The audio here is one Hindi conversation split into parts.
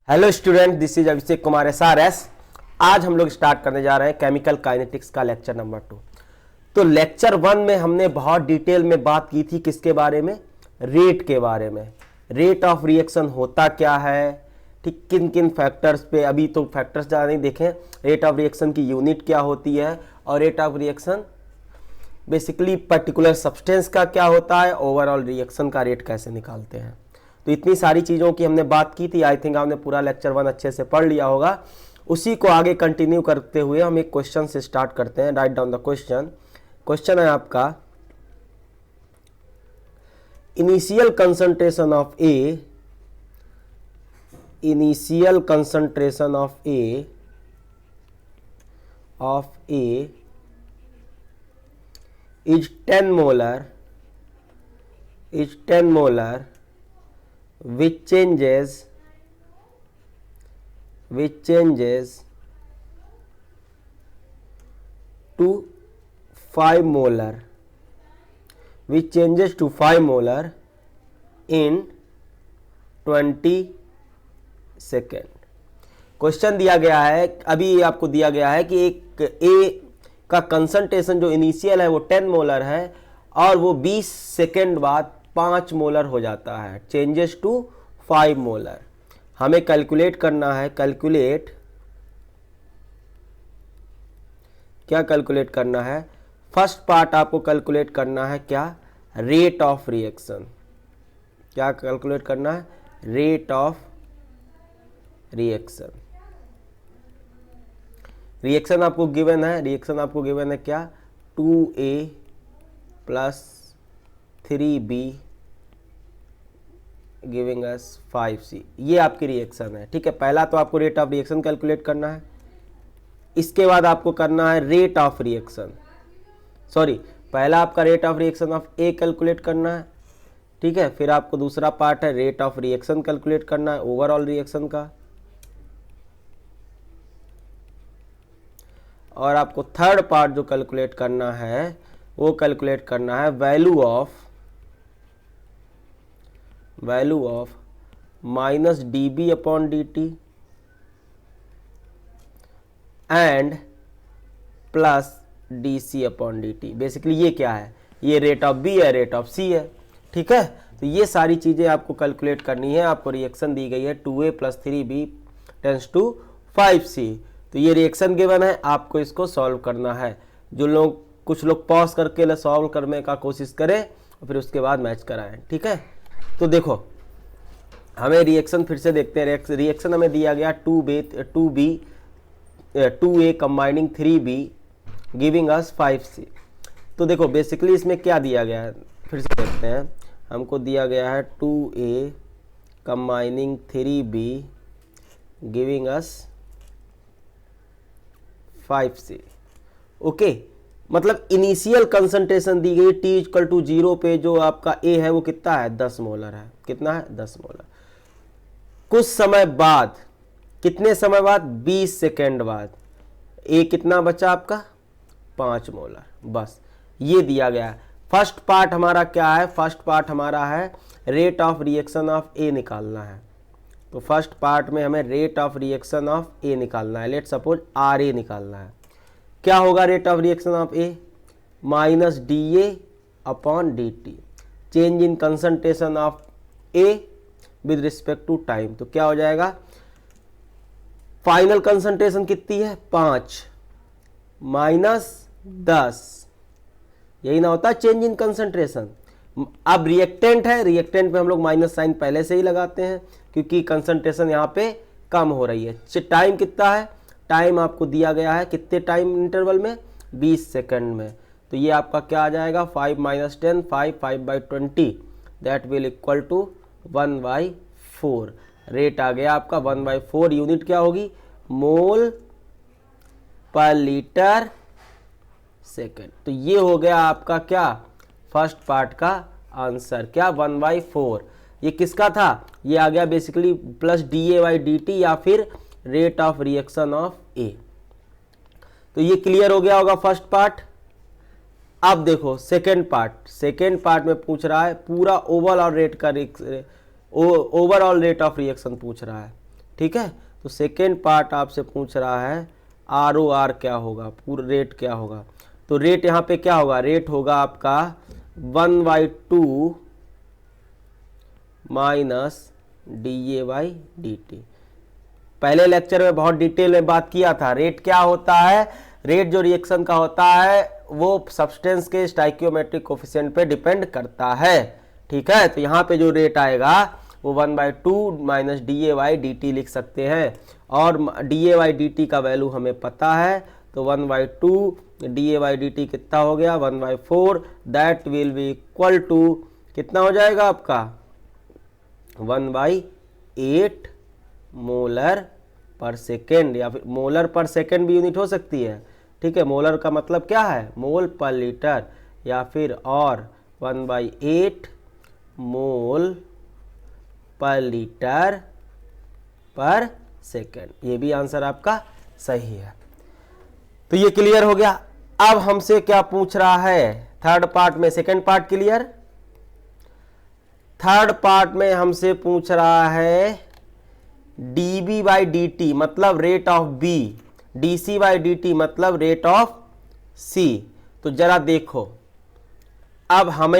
Hello student, this is Abhishek Kumar SRS। आज हम लोग स्टार्ट करने जा रहे हैं केमिकल काइनेटिक्स का लेक्चर नंबर 2। तो लेक्चर 1 में हमने बहुत डिटेल में बात की थी किसके बारे में, रेट के बारे में। रेट ऑफ रिएक्शन होता क्या है, ठीक, किन किन फैक्टर्स पे, अभी तो फैक्टर्स ज़्यादा नहीं देखें। रेट ऑफ रिएक्शन की यूनिट क्या होती है और rate of reaction basically particular substance का क्या होता है, ओवरऑल रिएक्शन का रेट कैसे निकालते हैं। तो इतनी सारी चीज़ों की हमने बात की थी। आई थिंक आपने पूरा लेक्चर 1 अच्छे से पढ़ लिया होगा। उसी को आगे कंटिन्यू करते हुए हम एक क्वेश्चन से स्टार्ट करते हैं। Right down the question. Question है आपका, initial concentration of A, initial concentration of A is 10 molar which changes to 5 molar in 20 second. Question दिया गया है, अभी आपको दिया गया है कि एक ए का कंसंट्रेशन जो इनिशियल है वो 10 मोलर है और वो 20 सेकेंड बाद 5 मोलर हो जाता है, चेंजेस टू 5 मोलर। हमें कैलकुलेट करना है, कैलकुलेट करना है। फर्स्ट पार्ट आपको कैलकुलेट करना है क्या, रेट ऑफ रिएक्शन। क्या कैलकुलेट करना है, रेट ऑफ रिएक्शन। रिएक्शन आपको गिवन है, क्या, 2A plus 3B giving us 5C। ये आपकी रिएक्शन है, ठीक है। पहला तो आपको रेट ऑफ रिएक्शन कैलकुलेट करना है, इसके बाद आपको करना है रेट ऑफ रिएक्शन, पहला आपका rate of reaction of A calculate करना है, ठीक है। फिर आपको दूसरा पार्ट है रेट ऑफ रिएक्शन कैलकुलेट करना है ओवरऑल रिएक्शन का, और आपको थर्ड पार्ट जो कैलकुलेट करना है वो कैलकुलेट करना है value of minus dB upon dt and plus dC upon dt। Basically ये क्या है, ये रेट ऑफ B है, रेट ऑफ C है, ठीक है। तो ये सारी चीज़ें आपको कैलकुलेट करनी है। आपको रिएक्शन दी गई है 2A plus 3B tense to 5C। तो ये रिएक्शन गिवन है, आपको इसको सॉल्व करना है। कुछ लोग पॉज करके सॉल्व करने का कोशिश करें और फिर उसके बाद मैच कराएं, ठीक है। तो देखो, हमें रिएक्शन फिर से देखते हैं। रिएक्शन हमें दिया गया 2A combining 3B giving us 5C। तो देखो बेसिकली इसमें क्या दिया गया है, फिर से देखते हैं। हमको दिया गया है 2A combining 3B giving us 5C, okay. मतलब इनिशियल कंसंट्रेशन दी गई T इक्वल टू 0 पे जो आपका A है वो कितना है, 10 मोलर है। कितना है, 10 मोलर। कुछ समय बाद, कितने समय बाद, 20 सेकेंड बाद A कितना बचा आपका, 5 मोलर। बस ये दिया गया है। फर्स्ट पार्ट हमारा क्या है, फर्स्ट पार्ट हमारा है rate of reaction of A निकालना है। तो फर्स्ट पार्ट में हमें rate of reaction of A निकालना है। लेट सपोज RA निकालना है। क्या होगा rate of reaction of A, minus DA upon DT, change in concentration of A with respect to time. तो क्या हो जाएगा, फाइनल कंसंट्रेशन कितनी है, 5 माइनस 10, यही ना होता चेंज इन कंसंट्रेशन। अब रिएक्टेंट है, रिएक्टेंट पे हम लोग माइनस साइन पहले से ही लगाते हैं क्योंकि कंसंट्रेशन यहाँ पे कम हो रही है। टाइम कितना है, टाइम आपको दिया गया है कितने टाइम इंटरवल में, 20 सेकंड में। तो ये आपका क्या आ जाएगा, 5 minus 10, 5/20 that will equal to 1/4। Rate आ गया आपका 1/4। यूनिट क्या होगी, मोल पर लीटर सेकेंड। तो ये हो गया आपका क्या, फर्स्ट पार्ट का आंसर, क्या, 1/4। ये किसका था, ये आ गया बेसिकली प्लस DA/dt या फिर rate of reaction of A। तो ये क्लियर हो गया होगा फर्स्ट पार्ट। अब देखो सेकेंड पार्ट में पूछ रहा है पूरा ओवरऑल रेट ऑफ रिएक्शन पूछ रहा है। ठीक है। तो सेकेंड पार्ट आपसे पूछ रहा है ROR क्या होगा, पूरा रेट क्या होगा। तो रेट यहाँ पे क्या होगा, रेट होगा आपका 1/2 माइनस DA/DT। पहले लेक्चर में बहुत डिटेल में बात किया था। रेट क्या होता है, रेट जो रिएक्शन का होता है वो सब्सटेंस के स्टाइकियोमेट्रिक कोफिशिएंट पे डिपेंड करता है, ठीक है। तो यहाँ पे जो रेट आएगा वो 1/2 माइनस DA/DT लिख सकते हैं, और DA/DT का वैल्यू हमें पता है। तो 1/2 DA/DT कितना हो गया, 1/4, that will be equal to कितना हो जाएगा आपका 1/8 मोलर पर सेकेंड, या फिर मोलर पर सेकेंड भी यूनिट हो सकती है, ठीक है। मोलर का मतलब क्या है, मोल पर लीटर, या फिर और 1/8 मोल पर लीटर पर सेकेंड। ये भी आंसर आपका सही है। तो ये क्लियर हो गया। अब हमसे क्या पूछ रहा है थर्ड पार्ट में, second part clear. Third part में हमसे पूछ रहा है dB/dt मतलब रेट ऑफ B, dC/dt मतलब रेट ऑफ C। तो जरा देखो, अब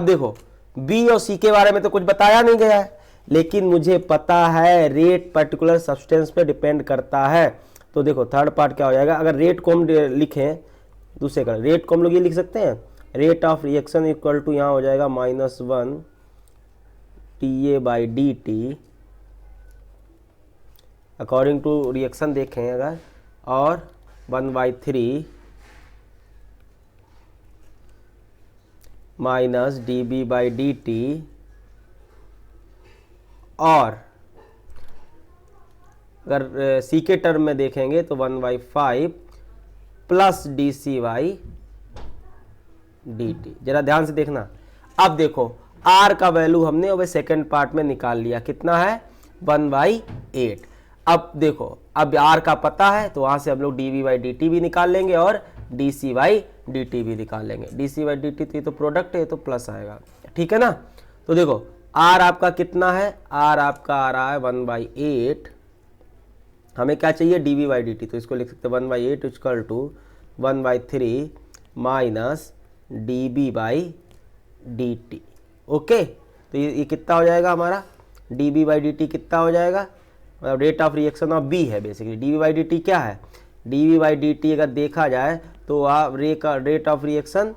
देखो B और C के बारे में तो कुछ बताया नहीं गया है, लेकिन मुझे पता है रेट पर्टिकुलर सब्सटेंस पे डिपेंड करता है। तो देखो थर्ड पार्ट क्या हो जाएगा, अगर रेट को हम लिखें दूसरे का, रेट को हम लोग ये लिख सकते हैं, rate of reaction equal to यहाँ हो जाएगा -1 TA/dt अकॉर्डिंग टू रिएक्शन देखें अगर, और 1/3 माइनस dB/dt, और अगर C के टर्म में देखेंगे तो 1/5 प्लस dC/dt। जरा ध्यान से देखना। अब देखो R का वैल्यू हमने अब सेकेंड पार्ट में निकाल लिया, कितना है 1/8। अब देखो अब R का पता है तो वहां से हम लोग dB/dt भी निकाल लेंगे और dC/dt भी निकाल लेंगे। dC/dt तो ये तो प्रोडक्ट है, ये तो प्लस आएगा, ठीक है ना। तो देखो R आपका कितना है, R आपका आ रहा है 1/8, हमें क्या चाहिए dB/dt, तो इसको लिख सकते हैं 1/8 equal to 1/3 minus dB/dt। Okay, तो ये कितना हो जाएगा हमारा dB/dt कितना हो जाएगा, मतलब rate of reaction of B है बेसिकली। dB/dt क्या है, dB/dt अगर देखा जाए तो रेट ऑफ रिएक्शन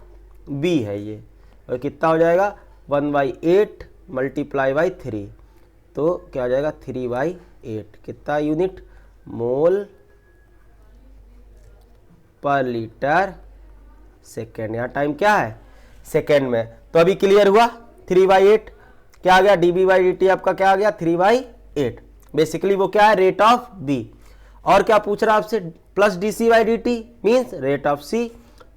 B है ये, और कितना हो जाएगा 1/8 मल्टीप्लाई बाई 3, तो क्या हो जाएगा 3/8, कितना यूनिट, मोल पर लीटर सेकेंड। यहाँ टाइम क्या है सेकेंड में। तो अभी क्लियर हुआ, 3/8 क्या आ गया, dB/dt आपका क्या आ गया 3/8। बेसिकली वो क्या है, रेट ऑफ B। और क्या पूछ रहा है आपसे, plus dC/dt means rate of C।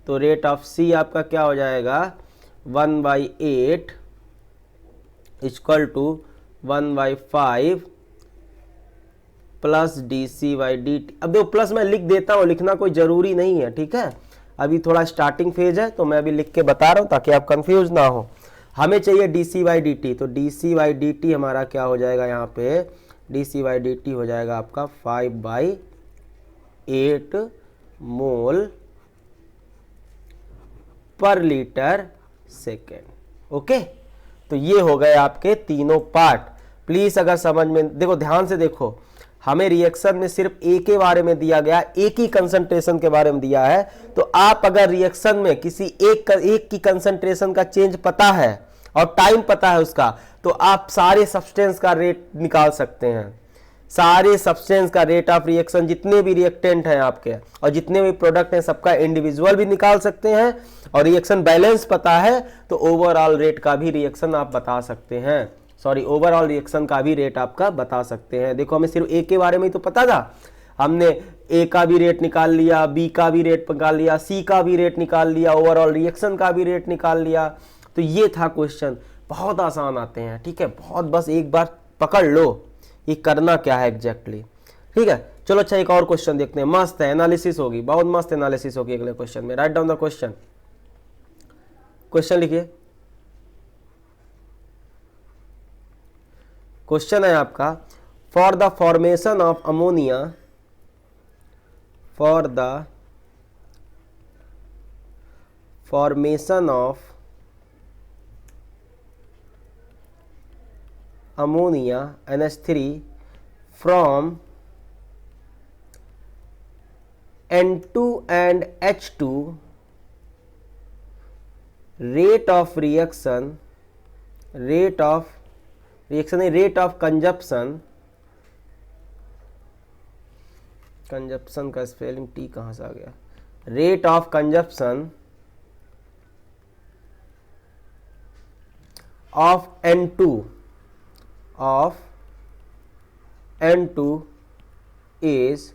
तो रेट ऑफ C आपका क्या हो जाएगा 1/8 इक्वल टू 1/5 प्लस dC/dt। अब देखो प्लस मैं लिख देता हूं, लिखना कोई जरूरी नहीं है, ठीक है। अभी थोड़ा स्टार्टिंग फेज है तो मैं अभी लिख के बता रहा हूं ताकि आप कंफ्यूज ना हो। हमें चाहिए dC/dt, तो dC/dt हमारा क्या हो जाएगा, यहाँ पे dC/dt हो जाएगा आपका 5/8 मोल पर लीटर सेकेंड। ओके, तो ये हो गए आपके तीनों पार्ट। प्लीज अगर समझ में, देखो ध्यान से देखो, हमें रिएक्शन में सिर्फ ए के बारे में दिया गया, एक ही कंसंट्रेशन के बारे में दिया है। तो आप अगर रिएक्शन में किसी एक की कंसंट्रेशन का चेंज पता है और टाइम पता है उसका, तो आप सारे सब्सटेंस का रेट निकाल सकते हैं। सारे सब्सटेंस का रेट ऑफ रिएक्शन, जितने भी रिएक्टेंट हैं आपके और जितने भी प्रोडक्ट हैं, सबका इंडिविजुअल भी निकाल सकते हैं। और रिएक्शन बैलेंस पता है तो ओवरऑल रेट का भी रिएक्शन आप बता सकते हैं, ओवरऑल रिएक्शन का भी रेट आपका बता सकते हैं। देखो हमें सिर्फ ए के बारे में ही तो पता था, हमने ए का भी रेट निकाल लिया, बी का भी रेट निकाल लिया, सी का भी रेट निकाल लिया, ओवरऑल रिएक्शन का भी रेट निकाल लिया। तो ये था क्वेश्चन, बहुत आसान आते हैं, ठीक है। बहुत बस एक बार पकड़ लो ये करना क्या है एग्जैक्टली, ठीक है। चलो अच्छा एक और क्वेश्चन देखते हैं, मस्त है, एनालिसिस होगी, बहुत मस्त एनालिसिस होगी अगले क्वेश्चन में। Right down the question, question लिखिए। क्वेश्चन है आपका, for the formation of ammonia, for the formation of ammonia NH3 from N2 and H2, rate of consumption का स्पेलिंग टी कहाँ से आ गया, rate of consumption of N2 is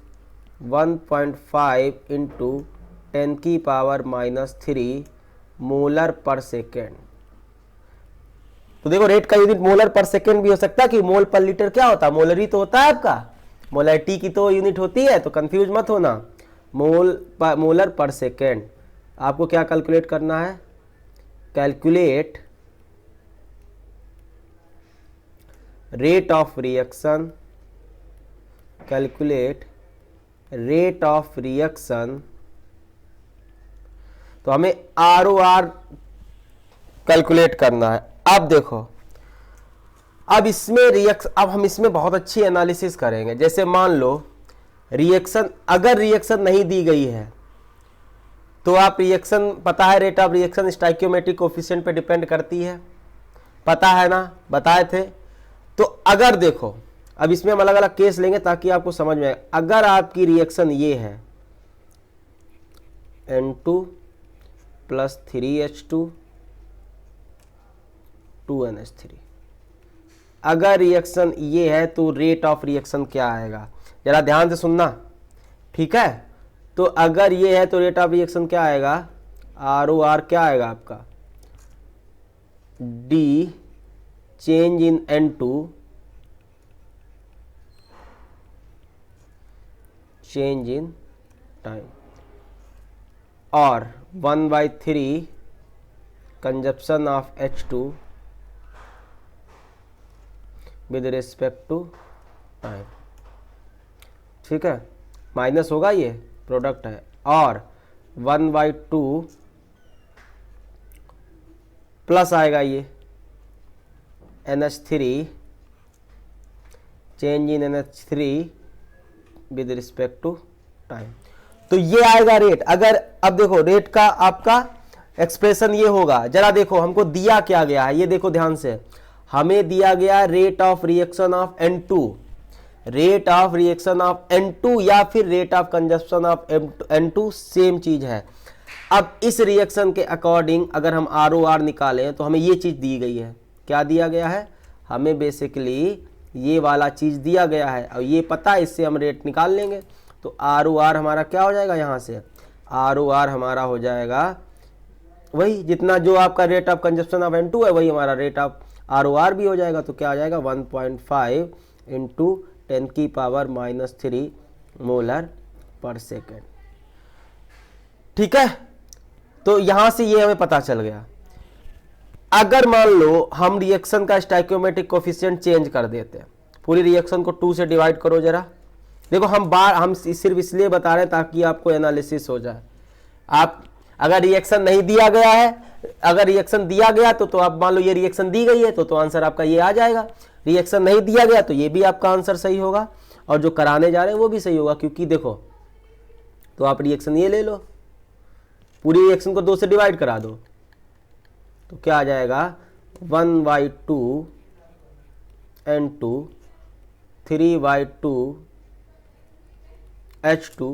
1.5 into 10 की पावर -3 मोलर पर सेकेंड। तो देखो रेट का यूनिट मोलर पर सेकेंड भी हो सकता है कि मोल पर लीटर क्या होता है, मोलरी तो होता है आपका, मोलरिटी की तो यूनिट होती है, तो कंफ्यूज मत होना। मोलर पर सेकेंड आपको क्या कैलकुलेट करना है, calculate rate of reaction, calculate rate of reaction. तो हमें ROR कैलकुलेट करना है। अब देखो, अब हम इसमें बहुत अच्छी एनालिसिस करेंगे। जैसे मान लो रिएक्शन, अगर रिएक्शन नहीं दी गई है तो आप रिएक्शन, पता है rate of reaction stoichiometric coefficient पे डिपेंड करती है, पता है ना, बताए थे। तो अगर देखो, अब इसमें हम अलग अलग केस लेंगे ताकि आपको समझ में आए। अगर आपकी रिएक्शन ये है N2 + 3H2 2NH3, अगर रिएक्शन ये है तो रेट ऑफ रिएक्शन क्या आएगा, जरा ध्यान से सुनना, ठीक है। तो अगर ये है तो रेट ऑफ रिएक्शन क्या आएगा, ROR क्या आएगा आपका, D change in N2 change in time, और 1/3 consumption of H2 with respect to time, ठीक है। माइनस होगा, ये प्रोडक्ट है, और 1/2 प्लस आएगा ये NH3 change in NH3 with respect to time. तो ये आएगा रेट। अगर अब देखो रेट का आपका एक्सप्रेशन ये होगा, जरा देखो हमको दिया क्या गया है, ये देखो ध्यान से, हमें दिया गया rate of reaction of N2, rate of reaction of N2 या फिर rate of consumption of N2 same चीज है। अब इस रिएक्शन के अकॉर्डिंग अगर हम ROR निकालें तो हमें ये चीज दी गई है। क्या दिया गया है, हमें बेसिकली ये वाला चीज दिया गया है, और ये पता है, इससे हम रेट निकाल लेंगे। तो ROR हमारा क्या हो जाएगा, यहाँ से ROR हमारा हो जाएगा वही, जितना जो आपका rate of consumption of N2 है वही हमारा रेट ऑफ ROR भी हो जाएगा। तो क्या आ जाएगा, 1.5 इंटू 10 की पावर -3 मोलर पर सेकेंड, ठीक है। तो यहां से ये हमें पता चल गया। अगर मान लो हम रिएक्शन का स्टोइकियोमेट्रिक कोफिशिएंट चेंज कर देते हैं, पूरी रिएक्शन को 2 से डिवाइड करो जरा। देखो हम सिर्फ इसलिए बता रहे हैं ताकि आपको एनालिसिस हो जाए। आप अगर रिएक्शन नहीं दिया गया है, अगर रिएक्शन दिया गया तो आप मान लो ये रिएक्शन दी गई है तो आंसर आपका ये आ जाएगा। रिएक्शन नहीं दिया गया तो ये भी आपका आंसर सही होगा, और जो कराने जा रहे हैं वो भी सही होगा। क्योंकि देखो, तो आप रिएक्शन ये ले लो, पूरी रिएक्शन को 2 से डिवाइड करा दो, तो क्या आ जाएगा, 1/2 N2 3/2 H2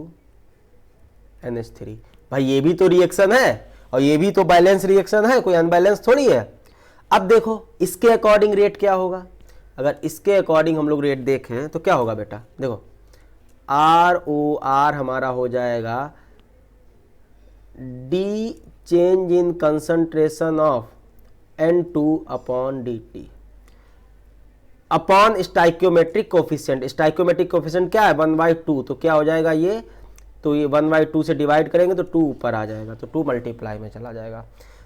NH3। भाई ये भी तो रिएक्शन है और ये भी तो बैलेंस रिएक्शन है, कोई अनबैलेंस थोड़ी है। अब देखो इसके अकॉर्डिंग रेट क्या होगा, अगर इसके अकॉर्डिंग हम लोग रेट देखें तो क्या होगा बेटा, देखो ROR हमारा हो जाएगा D change in concentration of N2/dt upon stoichiometric coefficient. Stoichiometric coefficient क्या है, 1/2, तो क्या हो जाएगा ये, तो ये 1/2 से डिवाइड करेंगे तो 2 ऊपर आ जाएगा, तो 2 मल्टीप्लाई में चला जाएगा।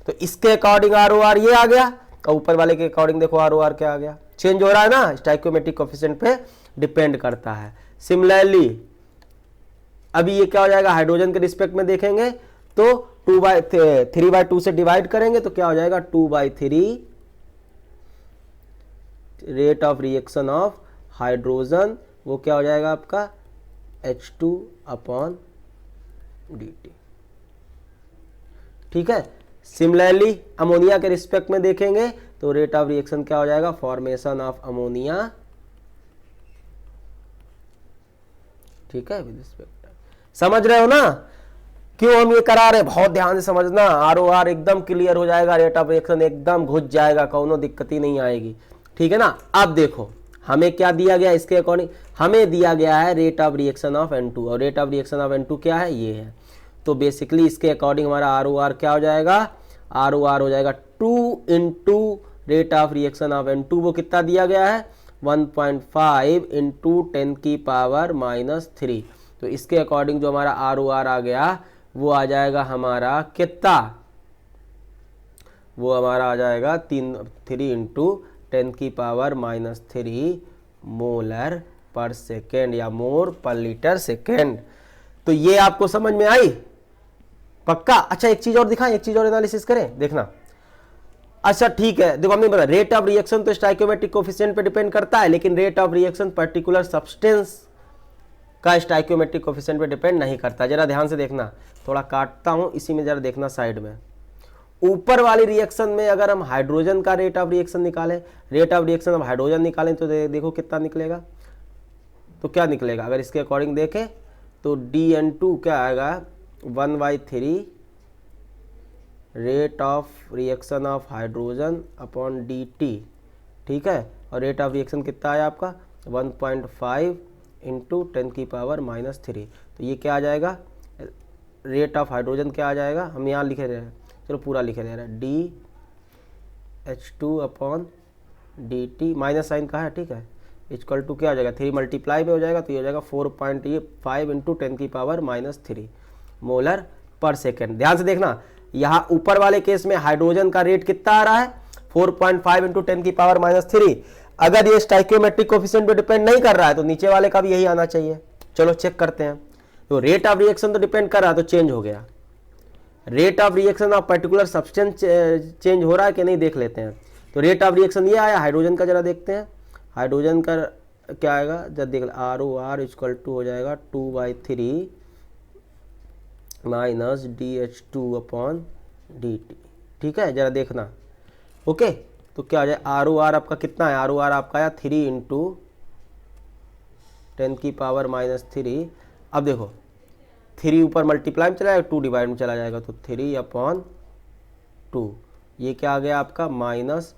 तो इसके अकॉर्डिंग ROR ये आ गया, और ऊपर वाले के अकॉर्डिंग देखो ROR क्या आ गया, चेंज हो रहा है ना स्टोइकियोमेट्रिक कोफिशिएंट पे डिपेंड करता है। सिमिलरली अभी ये क्या हो जाएगा, हाइड्रोजन के रिस्पेक्ट में देखेंगे तो 3/2 से डिवाइड करेंगे तो क्या हो जाएगा 2/3 rate of reaction of hydrogen, वो क्या हो जाएगा आपका H2/dt। ठीक है। सिमिलरली अमोनिया के रिस्पेक्ट में देखेंगे तो रेट ऑफ रिएक्शन क्या हो जाएगा, फॉर्मेशन ऑफ अमोनिया। ठीक है, विद रिस्पेक्ट, समझ रहे हो ना क्यों हम ये करा रहे हैं, बहुत ध्यान से समझना, ROR एकदम क्लियर हो जाएगा, रेट ऑफ रिएक्शन एकदम घुस जाएगा, कोनो दिक्कत ही नहीं आएगी। ठीक है ना। अब देखो हमें क्या दिया गया, इसके अकॉर्डिंग हमें दिया गया है rate of reaction of N2, और rate of reaction of N2 क्या है, ये है। तो बेसिकली इसके अकॉर्डिंग हमारा ROR क्या हो जाएगा, ROR हो जाएगा 2 into rate of reaction of N2, वो कितना दिया गया है 1.5 इंटू 10⁻⁻3। तो इसके अकॉर्डिंग जो हमारा ROR आ गया वो आ जाएगा हमारा कितना, वो हमारा आ जाएगा 3 इंटू 10⁻⁻3 मोलर पर सेकेंड या मोर पर लीटर सेकेंड। तो ये आपको समझ में आई पक्का। अच्छा एक चीज और दिखाएं, एक चीज और एनालिसिस करें, देखना। अच्छा ठीक है, देखो हमने बताया रेट ऑफ रिएक्शन तो स्टाइकियोमेट्रिक कोफिशिएंट पे डिपेंड करता है, लेकिन rate of reaction particular substance का स्टाइकियोमेट्रिक कोफिशिएंट पे डिपेंड नहीं करता। जरा ध्यान से देखना, थोड़ा काटता हूं, इसी में जरा देखना साइड में। ऊपर वाली रिएक्शन में अगर हम हाइड्रोजन का रेट ऑफ रिएक्शन निकालें, rate of reaction of hydrogen निकालें तो देखो कितना निकलेगा, तो क्या निकलेगा अगर इसके अकॉर्डिंग देखें तो DN2 क्या आएगा 1/3 rate of reaction of hydrogen upon dt। ठीक है, और रेट ऑफ रिएक्शन कितना आया आपका 1.5 इंटू 10⁻⁻3। तो ये क्या आ जाएगा, रेट ऑफ हाइड्रोजन क्या आ जाएगा, हम यहाँ लिखे रहे हैं, चलो पूरा लिखे रहे हैं DH2/dt, माइनस साइन का है। ठीक है, इक्वल टू क्या हो जाएगा 3 मल्टीप्लाई पे हो जाएगा तो ये हो जाएगा 4.5 इंटू 10⁻⁻3 मोलर पर सेकेंड। ध्यान से देखना, यहाँ ऊपर वाले केस में हाइड्रोजन का रेट कितना आ रहा है 4.5 इंटू 10⁻⁻3। अगर ये स्टाइकियोमेट्रिक कोफिशिएंट पे डिपेंड नहीं कर रहा है तो नीचे वाले का भी यही आना चाहिए। चलो चेक करते हैं। तो रेट ऑफ रिएक्शन तो डिपेंड कर रहा है तो चेंज हो गया, rate of reaction of particular substance change हो रहा है कि नहीं देख लेते हैं। तो रेट ऑफ रिएक्शन ये आया, हाइड्रोजन का जरा देखते हैं, हाइड्रोजन का क्या आएगा जब देख ROR इक्वल टू हो जाएगा 2/3 माइनस DH2/dt। ठीक है, जरा देखना। ओके, तो क्या हो जाए ROR आपका कितना है, ROR आपका आया 3 इंटू 10⁻⁻3। अब देखो 3 ऊपर मल्टीप्लाई में चला जाएगा, 2 डिवाइड में चला जाएगा तो 3/2। ये क्या आ गया आपका minus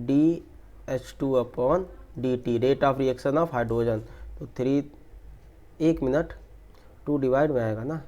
DH2/dt rate of reaction of hydrogen. तो 3 1 मिनट 2 डिवाइड में आएगा ना।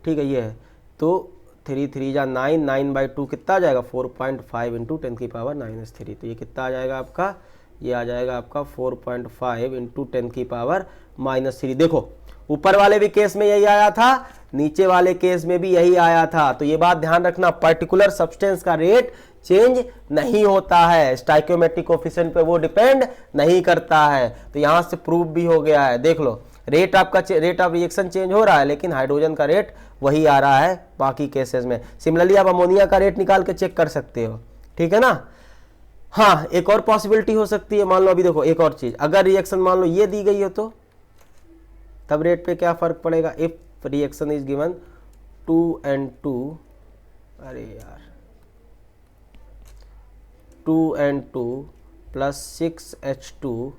ठीक है, ये है तो 3 जा 9, 9/2 कितना आ जाएगा 4.5 इंटू 10⁻⁻3। तो ये कितना आ जाएगा आपका, ये आ जाएगा आपका 4.5 इंटू 10⁻⁻3। देखो ऊपर वाले भी केस में यही आया था, नीचे वाले केस में भी यही आया था। तो ये बात ध्यान रखना, पर्टिकुलर सब्सटेंस का रेट चेंज नहीं होता है, स्टाइकियोमेट्रिक कोफिशिएंट पे वो डिपेंड नहीं करता है। तो यहां से प्रूव भी हो गया है। देख लो रेट आपका रेट ऑफ रिएक्शन चेंज हो रहा है लेकिन हाइड्रोजन का रेट वही आ रहा है बाकी केसेस में। सिमिलरली आप अमोनिया का रेट निकाल के चेक कर सकते हो। ठीक है ना। हाँ, एक और पॉसिबिलिटी हो सकती है, मान लो अभी देखो एक और चीज, अगर रिएक्शन मान लो ये दी गई हो तो तब रेट पे क्या फर्क पड़ेगा। If reaction is given 2N2, अरे यार 2N2 plus 6H2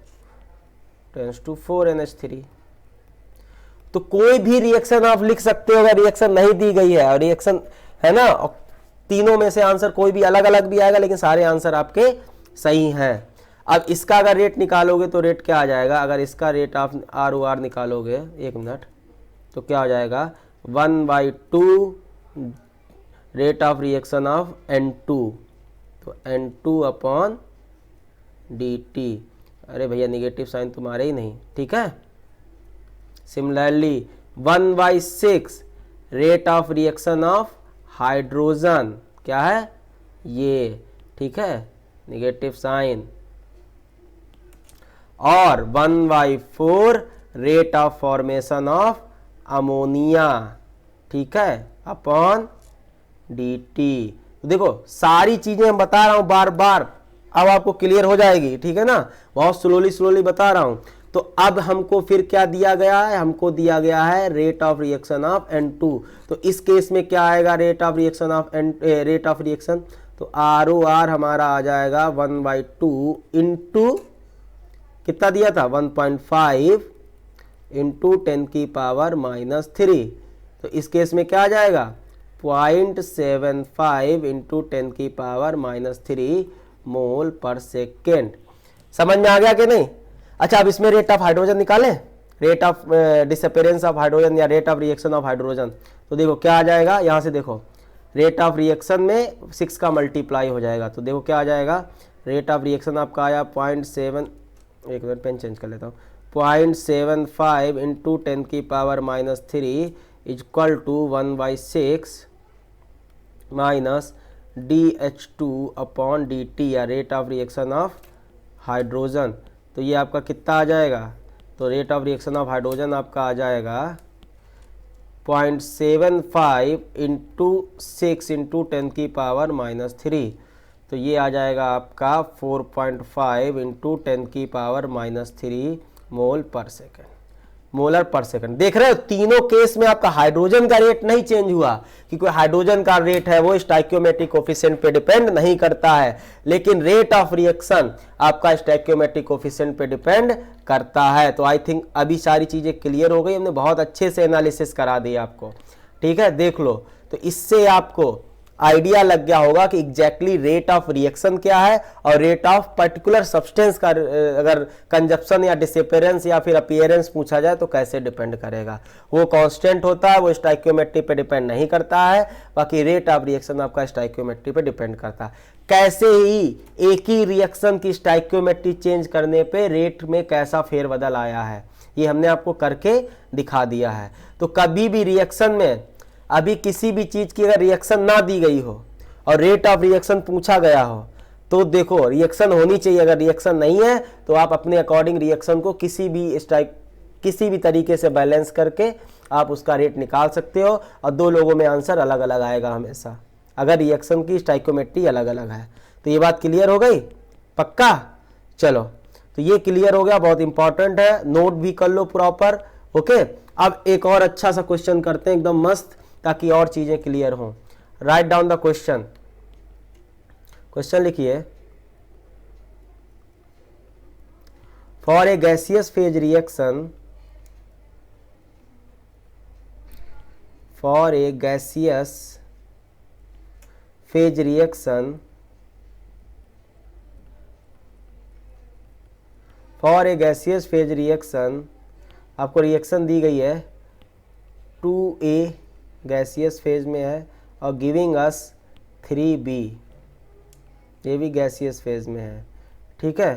tense to 4NH3। तो कोई भी रिएक्शन आप लिख सकते हो अगर रिएक्शन नहीं दी गई है, और रिएक्शन है ना, और तीनों में से आंसर कोई भी अलग अलग भी आएगा लेकिन सारे आंसर आपके सही हैं। अब इसका अगर रेट निकालोगे तो रेट क्या आ जाएगा, अगर इसका रेट आप ROR निकालोगे 1 मिनट तो क्या हो जाएगा 1/2 rate of reaction of N2, तो N2/dt। अरे भैया निगेटिव साइन तुम्हारे ही नहीं। ठीक है, similarly 1/6 rate of reaction of hydrogen, क्या है ये, ठीक है, निगेटिव साइन। और 1/4 rate of formation of ammonia, ठीक है, अपॉन dt। तो देखो सारी चीजें हम बता रहा हूं बार बार, अब आपको क्लियर हो जाएगी, ठीक है ना, बहुत स्लोली बता रहा हूं। तो अब हमको फिर क्या दिया गया है, हमको दिया गया है rate of reaction of N2। तो इस केस में क्या आएगा rate of reaction of rate of reaction, तो ROR हमारा आ जाएगा 1/2 इंटू कितना दिया था 1.5 इंटू 10⁻³ तो इस केस में क्या आ जाएगा 0.75 इंटू 10⁻³ मोल पर सेकेंड। समझ में आ गया कि नहीं? अच्छा, अब इसमें रेट ऑफ हाइड्रोजन निकालें, rate of disappearance of hydrogen या rate of reaction of hydrogen. तो देखो क्या आ जाएगा, यहां से देखो रेट ऑफ रिएक्शन में 6 का मल्टीप्लाई हो जाएगा, तो देखो क्या आ जाएगा, रेट ऑफ रिएक्शन आपका आया 0.7, एक मिनट पेन चेंज कर लेता हूँ, 0.75 into 10⁻³ equal to 1/6 minus DH2 upon dt या rate of reaction of hydrogen. तो ये आपका कितना आ जाएगा, तो rate of reaction of hydrogen आपका आ जाएगा 0.75 इंटू 6 इंटू 10⁻³ तो ये आ जाएगा आपका 4.5 इंटू 10⁻³ मोल पर सेकेंड, मोलर पर सेकंड। देख रहे हो तीनों केस में आपका हाइड्रोजन का रेट नहीं चेंज हुआ, क्योंकि हाइड्रोजन का रेट है वो स्टोइकियोमेट्रिक कोफिशिएंट पे डिपेंड नहीं करता है, लेकिन रेट ऑफ रिएक्शन आपका स्टोइकियोमेट्रिक कोफिशिएंट पे डिपेंड करता है। तो आई थिंक अभी सारी चीजें क्लियर हो गई, हमने बहुत अच्छे से एनालिसिस करा दिया आपको, ठीक है, देख लो। तो इससे आपको आइडिया लग गया होगा कि एग्जैक्टली रेट ऑफ रिएक्शन क्या है और रेट ऑफ पर्टिकुलर सब्सटेंस का अगर कंजप्शन या डिसअपीयरेंस या फिर अपीयरेंस पूछा जाए तो कैसे डिपेंड करेगा। वो कांस्टेंट होता है, वो स्टोइकियोमेट्री पे डिपेंड नहीं करता है, बाकी रेट ऑफ रिएक्शन आपका स्टोइकियोमेट्री पे डिपेंड करता है। कैसे ही एक ही रिएक्शन की स्टोइकियोमेट्री चेंज करने पे रेट में कैसा फेरबदल आया है, ये हमने आपको करके दिखा दिया है। तो कभी भी रिएक्शन में अभी किसी भी चीज की अगर रिएक्शन ना दी गई हो और रेट ऑफ रिएक्शन पूछा गया हो तो देखो रिएक्शन होनी चाहिए, अगर रिएक्शन नहीं है तो आप अपने अकॉर्डिंग रिएक्शन को किसी भी तरीके से बैलेंस करके आप उसका रेट निकाल सकते हो और दो लोगों में आंसर अलग अलग आएगा हमेशा, अगर रिएक्शन की स्टोइकियोमेट्री अलग अलग है। तो ये बात क्लियर हो गई, पक्का? चलो, तो ये क्लियर हो गया, बहुत इंपॉर्टेंट है, नोट भी कर लो प्रॉपर, ओके। अब एक और अच्छा सा क्वेश्चन करते हैं एकदम मस्त, ताकि और चीजें क्लियर हों। Write down the question, question लिखिए, for a gaseous phase reaction, for a gaseous phase reaction, for a gaseous phase reaction, आपको रिएक्शन दी गई है 2A गैसियस फेज में है और गिविंग अस 3B, ये भी गैसियस फेज में है, ठीक है।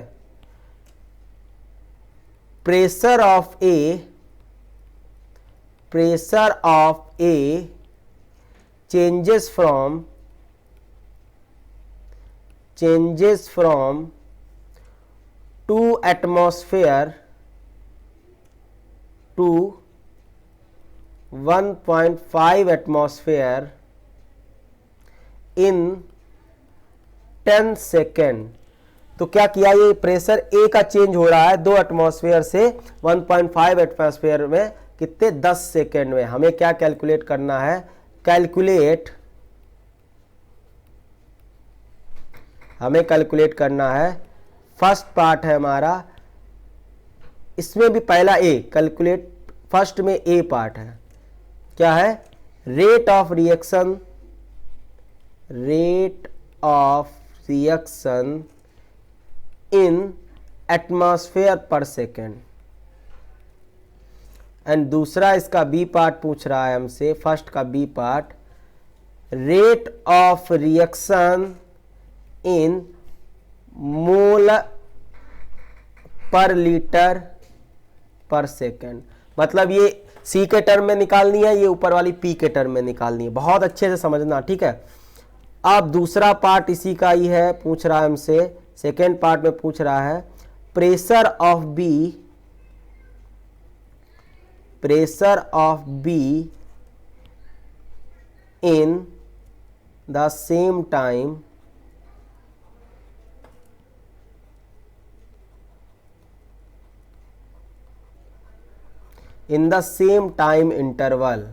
Pressure of A changes from 2 atmosphere to 1.5 atmosphere in 10 second. तो क्या किया, ये प्रेशर ए का चेंज हो रहा है 2 एटमॉस्फेयर से 1.5 एटमॉस्फेयर में कितने 10 सेकेंड में। हमें क्या कैलकुलेट करना है, हमें कैलकुलेट करना है, फर्स्ट पार्ट है हमारा, इसमें भी पहला ए कैलकुलेट, फर्स्ट में ए पार्ट है, क्या है, rate of reaction in atmosphere पर सेकेंड, एंड दूसरा इसका बी पार्ट पूछ रहा है हमसे, फर्स्ट का B part, rate of reaction in mole per litre पर सेकेंड। मतलब ये सी के टर्म में निकालनी है, ये ऊपर वाली पी के टर्म में निकालनी है, बहुत अच्छे से समझना, ठीक है। अब दूसरा पार्ट इसी का ही है, पूछ रहा है हमसे, सेकेंड पार्ट में पूछ रहा है pressure of be in the same time interval,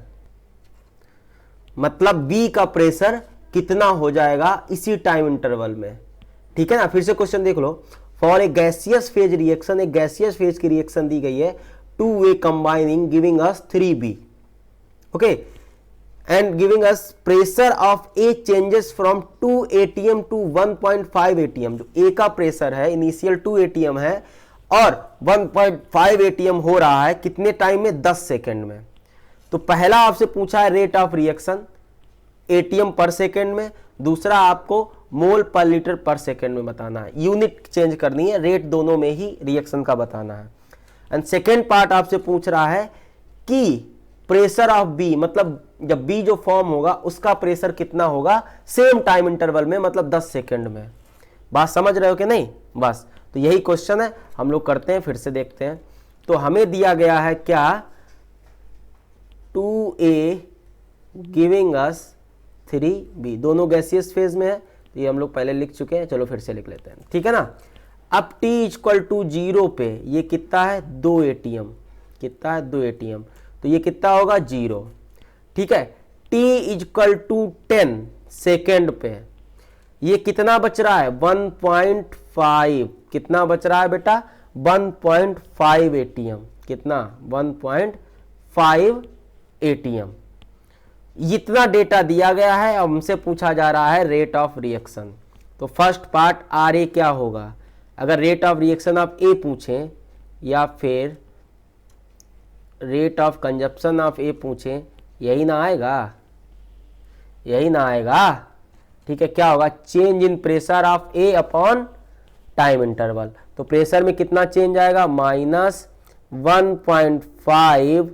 मतलब बी का प्रेशर कितना हो जाएगा इसी टाइम इंटरवल में। ठीक है ना, फिर से क्वेश्चन देख लो। For a gaseous phase reaction, एक गैसियस फेज की रिएक्शन दी गई है, 2A combining giving us 3B, okay, and giving us pressure of A changes from 2 atm to 1.5 atm। जो A का प्रेशर है इनिशियल 2 atm है और 1.5 atm हो रहा है कितने टाइम में, 10 सेकेंड में। तो पहला आपसे पूछा है rate of reaction atm per second में, दूसरा आपको मोल पर लीटर पर सेकेंड में बताना है, यूनिट चेंज करनी है, रेट दोनों में ही रिएक्शन का बताना है। एंड सेकेंड पार्ट आपसे पूछ रहा है कि प्रेशर ऑफ बी, मतलब जब बी जो फॉर्म होगा उसका प्रेशर कितना होगा सेम टाइम इंटरवल में, मतलब 10 सेकेंड में। बात समझ रहे हो कि नहीं? बस तो यही क्वेश्चन है, हम लोग करते हैं, फिर से देखते हैं। तो हमें दिया गया है क्या, 2A गिविंग अस 3B, दोनों गैसियस फेज में है, तो ये हम लोग पहले लिख चुके हैं, चलो फिर से लिख लेते हैं। ठीक है ना। अब T इक्वल टू 0 पे ये कितना है, 2 atm, कितना है 2 atm, तो ये कितना होगा 0। ठीक है, T इक्वल टू 10 सेकेंड पे ये कितना बच रहा है, 1.5, कितना बच रहा है बेटा, 1.5 atm, कितना 1.5 atm। इतना डेटा दिया गया है, हमसे पूछा जा रहा है रेट ऑफ रिएक्शन। तो फर्स्ट पार्ट RA क्या होगा, अगर रेट ऑफ रिएक्शन आप A पूछें या फिर rate of consumption of A पूछें, यही ना आएगा, यही ना आएगा। ठीक है, क्या होगा, change in pressure of A upon time interval. तो प्रेशर में कितना चेंज आएगा, -1.5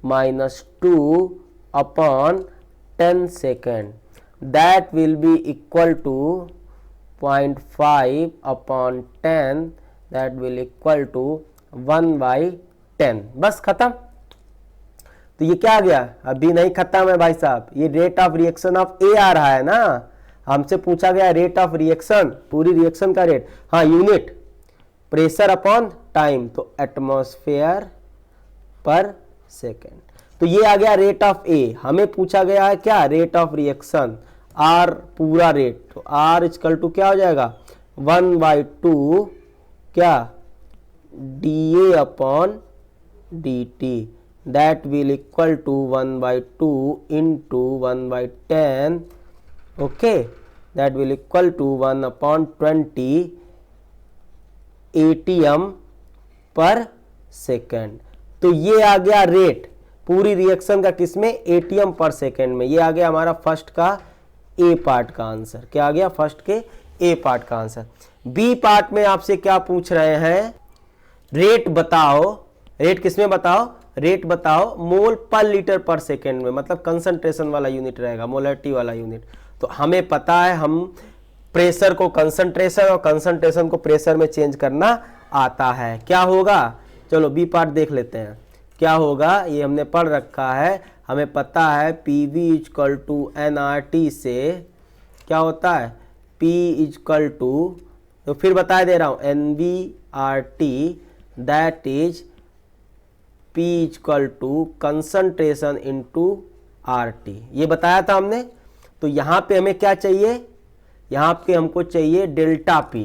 -2 upon 10 second, that will be equal to 0.5 upon 10, that will equal to 1/10। बस खत्म। तो ये क्या आ गया, अभी नहीं खत्म है भाई साहब, ये rate of reaction of A आ रहा है ना, हमसे पूछा गया रेट ऑफ रिएक्शन, पूरी रिएक्शन का रेट, हाँ यूनिट, प्रेशर अपॉन टाइम, तो एटमॉस्फेयर पर सेकेंड। तो ये आ गया रेट ऑफ A। हमें पूछा गया है क्या, रेट ऑफ रिएक्शन R पूरा रेट, तो R इक्वल टू क्या हो जाएगा, 1/2 क्या, dA upon dt, that will equal to 1/2 into 1/10, okay, that will equal to 1/20 atm per second. तो ये आ गया रेट पूरी रिएक्शन का, किसमें, atm पर सेकेंड में। ये आ गया हमारा फर्स्ट का A पार्ट का आंसर। क्या आ गया, फर्स्ट के A पार्ट का आंसर। B पार्ट में आपसे क्या पूछ रहे हैं, रेट बताओ, रेट किसमें बताओ, रेट बताओ मोल पर लीटर पर सेकेंड में, मतलब कंसंट्रेशन वाला यूनिट रहेगा, मोलरिटी वाला यूनिट। तो हमें पता है, हम प्रेशर को कंसंट्रेशन और कंसंट्रेशन को प्रेशर में चेंज करना आता है। क्या होगा, चलो बी पार्ट देख लेते हैं क्या होगा। ये हमने पढ़ रखा है, हमें पता है PV इक्वल टू nRT से क्या होता है, P इक्वल टू, तो फिर बता दे रहा हूँ, NVRT, that is P equal to concentration into RT, ये बताया था हमने। तो यहाँ पे हमें क्या चाहिए, यहाँ पे हमको चाहिए डेल्टा P,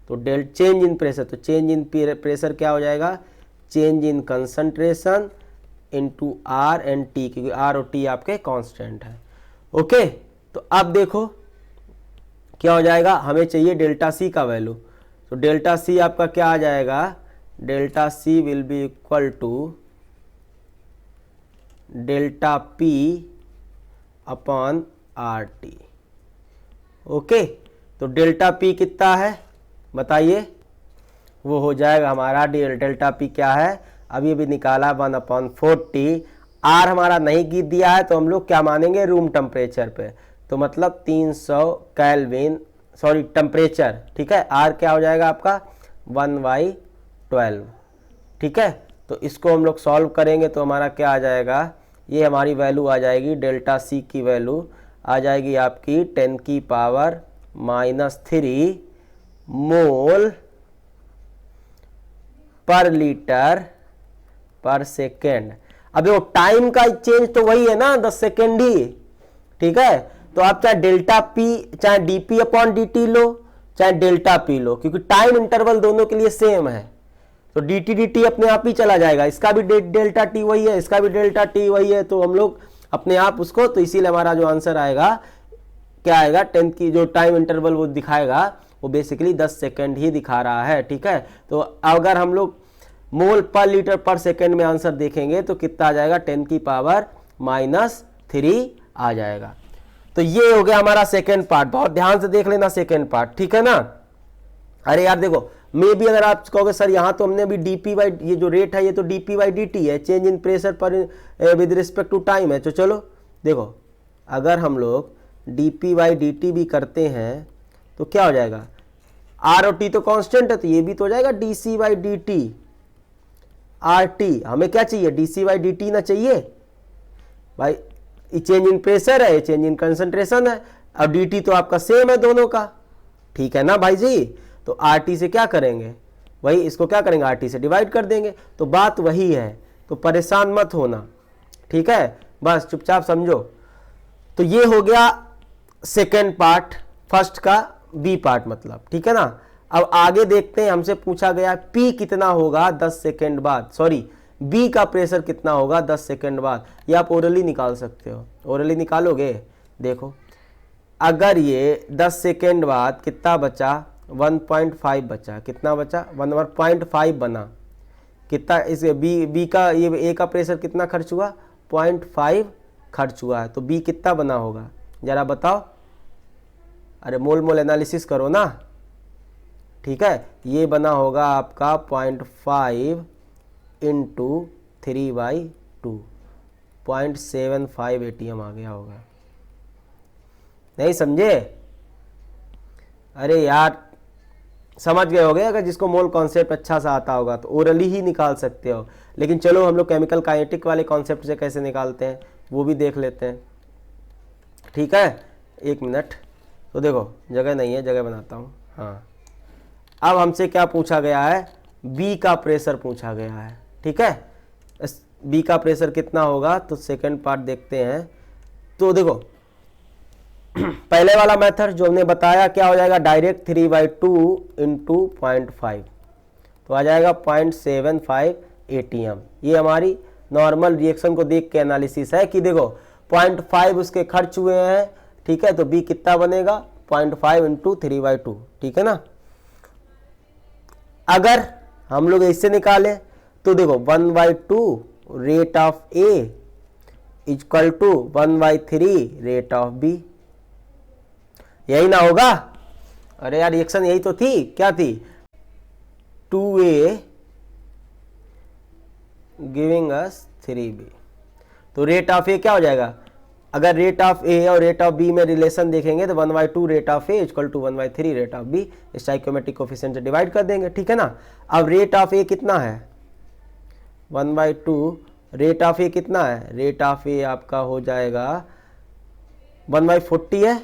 तो चेंज इन प्रेशर, तो चेंज इन प्रेशर क्या हो जाएगा, change in concentration into R and T, क्योंकि R और T आपके कांस्टेंट है। ओके, तो अब देखो क्या हो जाएगा, हमें चाहिए डेल्टा C का वैल्यू, तो डेल्टा C आपका क्या आ जाएगा, delta C will be equal to delta P upon RT। Okay, तो डेल्टा P कितना है बताइए, वो हो जाएगा हमारा डेल्टा P क्या है, अभी अभी निकाला 1/40। R हमारा नहीं गिर दिया है, तो हम लोग क्या मानेंगे, रूम टेम्परेचर पे, तो मतलब 300 केल्विन, सॉरी टेम्परेचर, ठीक है। R क्या हो जाएगा आपका 1/12। ठीक है, तो इसको हम लोग सॉल्व करेंगे तो हमारा क्या आ जाएगा, ये हमारी वैल्यू आ जाएगी, डेल्टा सी की वैल्यू आ जाएगी आपकी 10⁻³ मोल पर लीटर पर सेकेंड। अब देखो टाइम का चेंज तो वही है ना, 10 सेकेंड ही। ठीक है, तो आप चाहे डेल्टा पी, चाहे डीपी अपॉन dt लो, चाहे डेल्टा पी लो, क्योंकि टाइम इंटरवल दोनों के लिए सेम है, तो dt dt अपने आप ही चला जाएगा। इसका भी डेल्टा टी वही है, इसका भी डेल्टा टी वही है, तो हम लोग अपने आप उसको, तो इसीलिए हमारा जो आंसर आएगा क्या आएगा, 10 की जो टाइम इंटरवल वो दिखाएगा वो बेसिकली 10 सेकेंड ही दिखा रहा है। ठीक है, तो अगर हम लोग मोल पर लीटर पर सेकेंड में आंसर देखेंगे तो कितना आ जाएगा, 10⁻³ आ जाएगा। तो ये हो गया हमारा सेकेंड पार्ट, बहुत ध्यान से देख लेना सेकेंड पार्ट। ठीक है ना। अरे यार देखो, मे भी अगर आप कहोगे सर यहाँ तो हमने अभी dp बाई, ये जो रेट है ये तो dp बाई dt है, चेंज इन प्रेशर पर विद रिस्पेक्ट टू टाइम है। तो चलो देखो, अगर हम लोग dp बाई dt भी करते हैं तो क्या हो जाएगा, r और t तो कांस्टेंट है, तो ये भी तो हो जाएगा dc बाई dt RT। हमें क्या चाहिए, dc बाई dt ना चाहिए भाई, ये चेंज इन प्रेशर है, ये चेंज इन कंसंट्रेशन है, और dt तो आपका सेम है दोनों का। ठीक है ना भाई जी, तो RT से क्या करेंगे, वही इसको क्या करेंगे, RT से डिवाइड कर देंगे, तो बात वही है, तो परेशान मत होना। ठीक है, बस चुपचाप समझो। तो ये हो गया सेकेंड पार्ट, फर्स्ट का बी पार्ट मतलब। ठीक है ना। अब आगे देखते हैं, हमसे पूछा गया P कितना होगा 10 सेकेंड बाद, सॉरी B का प्रेशर कितना होगा 10 सेकेंड बाद। ये आप ओरली निकाल सकते हो, ओरली निकालोगे। देखो अगर ये 10 सेकेंड बाद कितना बचा, 1.5 बचा, कितना बचा 1.5 बना, कितना इस बी का, ये A का प्रेशर कितना खर्च हुआ, 0.5 खर्च हुआ है, तो B कितना बना होगा जरा बताओ। अरे मोल मोल एनालिसिस करो ना। ठीक है, ये बना होगा आपका 0.5 इंटू 3/2, 0.75 ATM आ गया होगा। नहीं समझे, अरे यार समझ गए होगे, अगर जिसको मोल कॉन्सेप्ट अच्छा सा आता होगा तो ओरली ही निकाल सकते हो। लेकिन चलो हम लोग केमिकल काइनेटिक वाले कॉन्सेप्ट से कैसे निकालते हैं वो भी देख लेते हैं। ठीक है, एक मिनट, तो देखो जगह नहीं है, जगह बनाता हूँ। हाँ, अब हमसे क्या पूछा गया है, बी का प्रेशर पूछा गया है। ठीक है, बी का प्रेशर कितना होगा, तो सेकंड पार्ट देखते हैं। तो देखो पहले वाला मेथड जो हमने बताया क्या हो जाएगा, डायरेक्ट 3/2 इंटू 0.5, तो आ जाएगा 0.75 ATM। ये हमारी नॉर्मल रिएक्शन को देख के एनालिसिस है कि देखो 0.5 उसके खर्च हुए हैं। ठीक है, तो बी कितना बनेगा, 0.5 इंटू 3/2। ठीक है ना। अगर हम लोग इससे निकालें तो देखो 1/2 rate of A equal to 1/3 rate of B, यही ना होगा। अरे यार रिएक्शन यही तो थी, क्या थी, 2A गिविंग अस 3B, तो रेट ऑफ A क्या हो जाएगा, अगर रेट ऑफ A और रेट ऑफ B में रिलेशन देखेंगे तो 1/2 rate of A equal to 1/3 rate of B, stoichiometric coefficient से डिवाइड कर देंगे। ठीक है ना। अब रेट ऑफ A कितना है, 1/2 रेट ऑफ A कितना है, रेट ऑफ A आपका हो जाएगा 1/40 है,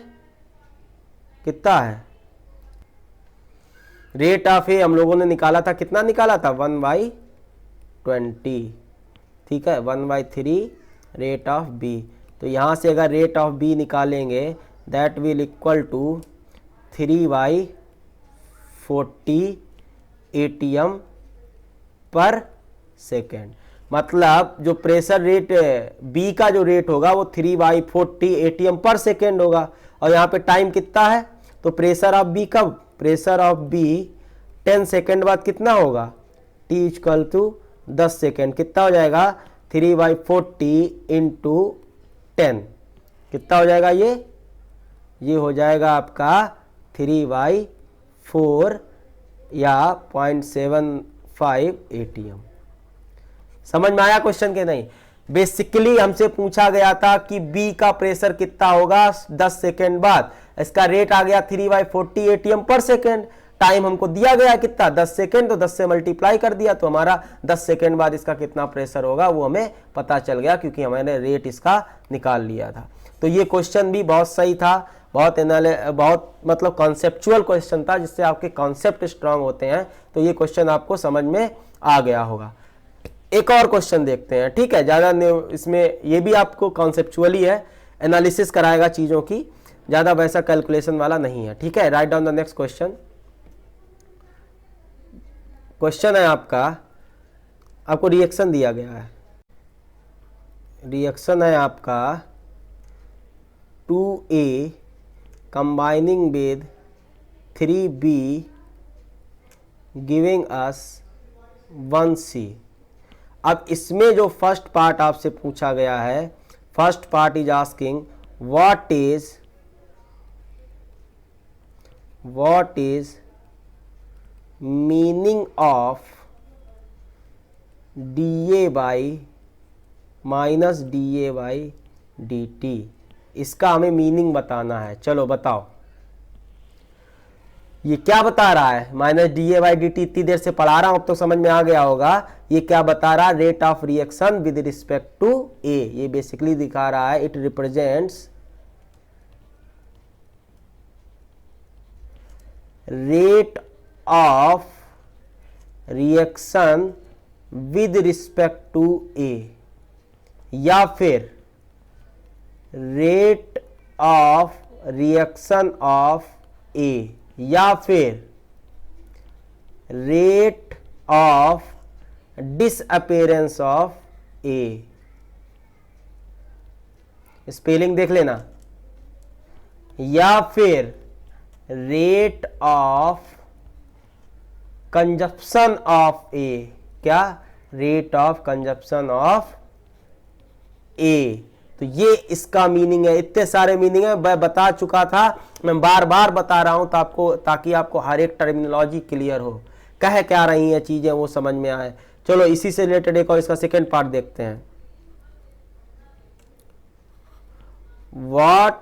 कितना है रेट ऑफ A हम लोगों ने निकाला था, कितना निकाला था 1/20। ठीक है, 1/3 रेट ऑफ B, तो यहाँ से अगर रेट ऑफ B निकालेंगे that will equal to 3/40 ATM per second. मतलब जो प्रेशर रेट B का जो रेट होगा वो 3/40 ATM पर सेकेंड होगा, और यहाँ पे टाइम कितना है, तो प्रेशर ऑफ B कब, प्रेशर ऑफ B 10 सेकेंड बाद कितना होगा, T इक्वल टू 10 सेकेंड, कितना हो जाएगा 3/40 इंटू 10, कितना हो जाएगा ये हो जाएगा आपका 3/4 या 0.75 ATM। समझ में आया क्वेश्चन के नहीं। बेसिकली हमसे पूछा गया था कि बी का प्रेशर कितना होगा 10 सेकेंड बाद, इसका रेट आ गया 3/40 ATM पर सेकेंड, टाइम हमको दिया गया है कितना 10 सेकेंड, तो 10 से मल्टीप्लाई कर दिया तो हमारा 10 सेकेंड बाद इसका कितना प्रेशर होगा वो हमें पता चल गया, क्योंकि हमने रेट इसका निकाल लिया था। तो ये क्वेश्चन भी बहुत सही था, बहुत मतलब कॉन्सेप्चुअल क्वेश्चन था, जिससे आपके कॉन्सेप्ट स्ट्रांग होते हैं। तो ये क्वेश्चन आपको समझ में आ गया होगा। एक और क्वेश्चन देखते हैं, ठीक है। ज़्यादा इसमें ये भी आपको कॉन्सेप्चुअली है, एनालिसिस कराएगा चीज़ों की, ज़्यादा वैसा कैलकुलेशन वाला नहीं है, ठीक है। Right down the next question. Question है आपको रिएक्शन दिया गया है। रिएक्शन है आपका 2A combining with 3B giving us 1C। अब इसमें जो फर्स्ट पार्ट आपसे पूछा गया है, first part is asking what is meaning of dA by minus dA by dt। इसका हमें मीनिंग बताना है। चलो बताओ, ये क्या बता रहा है? माइनस dA बाई dt इतनी देर से पढ़ा रहा हूं, अब तो समझ में आ गया होगा। ये क्या बता रहा है? Rate of reaction with respect to A। ये बेसिकली दिखा रहा है it represents rate of reaction with respect to A, या फिर rate of reaction of A, या फिर rate of disappearance of A। Spelling देख लेना। या फिर rate of consumption of A। क्या? Rate of consumption of A। तो ये इसका मीनिंग है। इतने सारे मीनिंग है, मैं बता चुका था, मैं बार बार बता रहा हूं ताकि आपको हर एक टर्मिनोलॉजी क्लियर हो, कह क्या रही हैं चीजें वो समझ में आए। चलो इसी से रिलेटेड एक और इसका सेकेंड पार्ट देखते हैं। What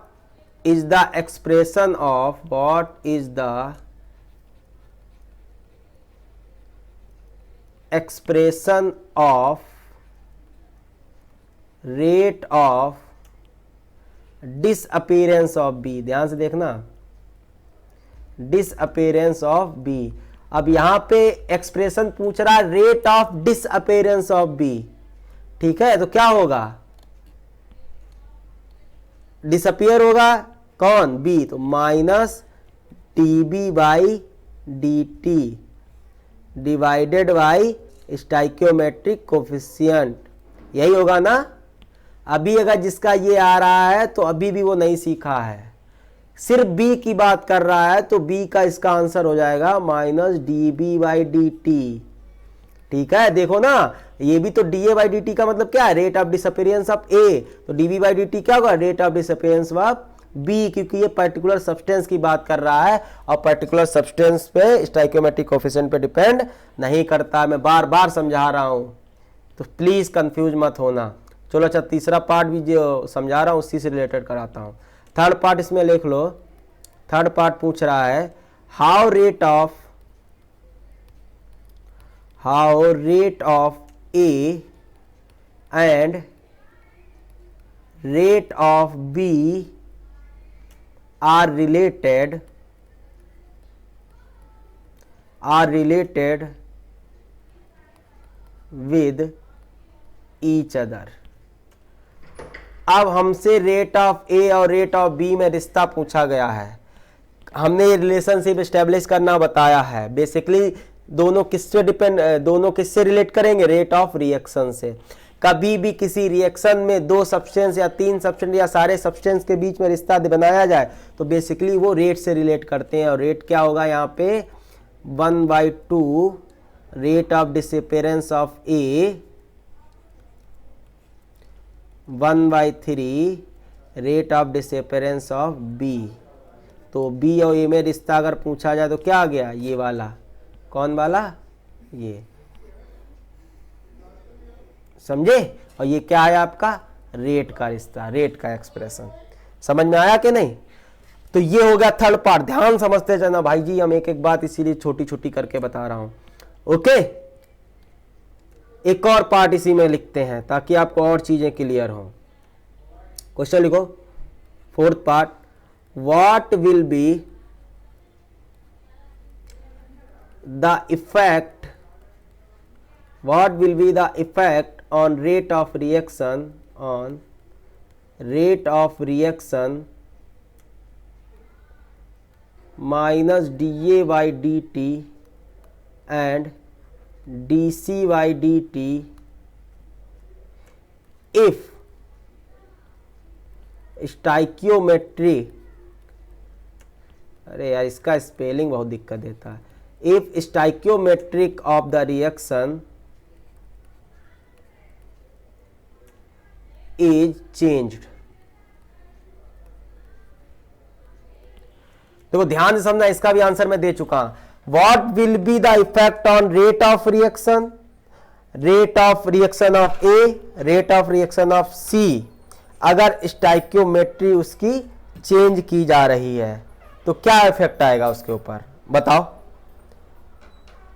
is the expression of rate of disappearance of B। ध्यान से देखना, डिसअपेरेंस ऑफ B। अब यहां पे एक्सप्रेशन पूछ रहा है rate of disappearance of B, ठीक है। तो क्या होगा? डिसअपियर होगा कौन? B। तो minus dB by dt divided by stoichiometric coefficient, यही होगा ना। अभी अगर जिसका ये आ रहा है तो अभी भी वो नहीं सीखा है, सिर्फ B की बात कर रहा है, तो B का इसका आंसर हो जाएगा माइनस dB बाई dt, ठीक है। देखो ना, ये भी तो dA बाई dt का मतलब क्या है? Rate of disappearance of A। तो dB बाई dt क्या होगा? Rate of disappearance of B, क्योंकि ये पर्टिकुलर सब्सटेंस की बात कर रहा है और पर्टिकुलर सब्सटेंस पे स्टाइकियोमेट्रिक कोफिशिएंट पे डिपेंड नहीं करता। मैं बार बार समझा रहा हूं, तो प्लीज कंफ्यूज मत होना। चलो अच्छा, तीसरा पार्ट भी जो समझा रहा हूं उसी से रिलेटेड कराता हूं। थर्ड पार्ट इसमें लिख लो। थर्ड पार्ट पूछ रहा है how rate of A and rate of B are related with each other। अब हमसे रेट ऑफ A और रेट ऑफ B में रिश्ता पूछा गया है। हमने ये रिलेशनशिप एस्टेब्लिश करना बताया है। बेसिकली दोनों किससे रिलेट करेंगे? रेट ऑफ रिएक्शन से। कभी भी किसी रिएक्शन में दो सब्सटेंस या तीन सब्सटेंस या सारे सब्सटेंस के बीच में रिश्ता बनाया जाए तो बेसिकली वो रेट से रिलेट करते हैं। और रेट क्या होगा यहाँ पे? 1/2 rate of disappearance of A, 1/3 rate of disappearance of B। तो B और A में रिश्ता अगर पूछा जाए तो क्या आ गया? ये वाला। कौन वाला? ये, समझे। और ये क्या है आपका? रेट का रिश्ता, रेट का एक्सप्रेशन। समझ में आया कि नहीं? तो ये हो गया थर्ड पार्ट। ध्यान समझते जाना भाई जी, हम एक एक बात इसीलिए छोटी छोटी करके बता रहा हूं। ओके, एक और पार्ट इसी में लिखते हैं ताकि आपको और चीजें क्लियर हो। क्वेश्चन लिखो, fourth part, what will be the effect, what will be the effect on rate of reaction, on rate of reaction minus dA by dt and dC by dt if stoichiometry, अरे यार इसका स्पेलिंग बहुत दिक्कत देता है, if stoichiometric of the reaction is changed। देखो ध्यान से समझना, इसका भी आंसर मैं दे चुका हूं। What will be the effect on rate of reaction, rate of reaction of A, rate of reaction of C, अगर स्टाइकियोमेट्री उसकी चेंज की जा रही है तो क्या इफेक्ट आएगा उसके ऊपर, बताओ।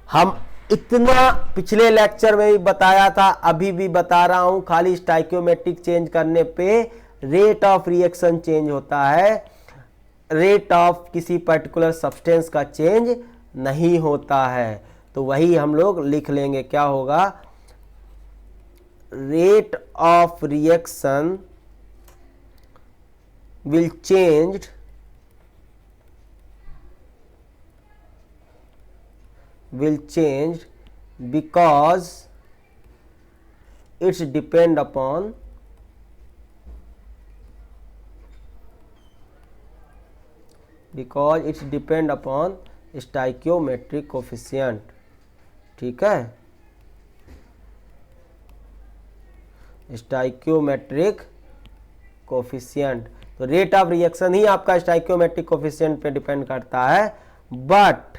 हम इतना पिछले लेक्चर में भी बताया था, अभी भी बता रहा हूं, खाली स्टाइकियोमेट्रिक चेंज करने पे रेट ऑफ रिएक्शन चेंज होता है, रेट ऑफ किसी पर्टिकुलर सब्सटेंस का चेंज नहीं होता है। तो वही हम लोग लिख लेंगे, क्या होगा, rate of reaction will change because it's depend upon because it's depend upon stoichiometric coefficient। ठीक है, stoichiometric coefficient, तो रेट ऑफ रिएक्शन ही आपका stoichiometric coefficient पे डिपेंड करता है, but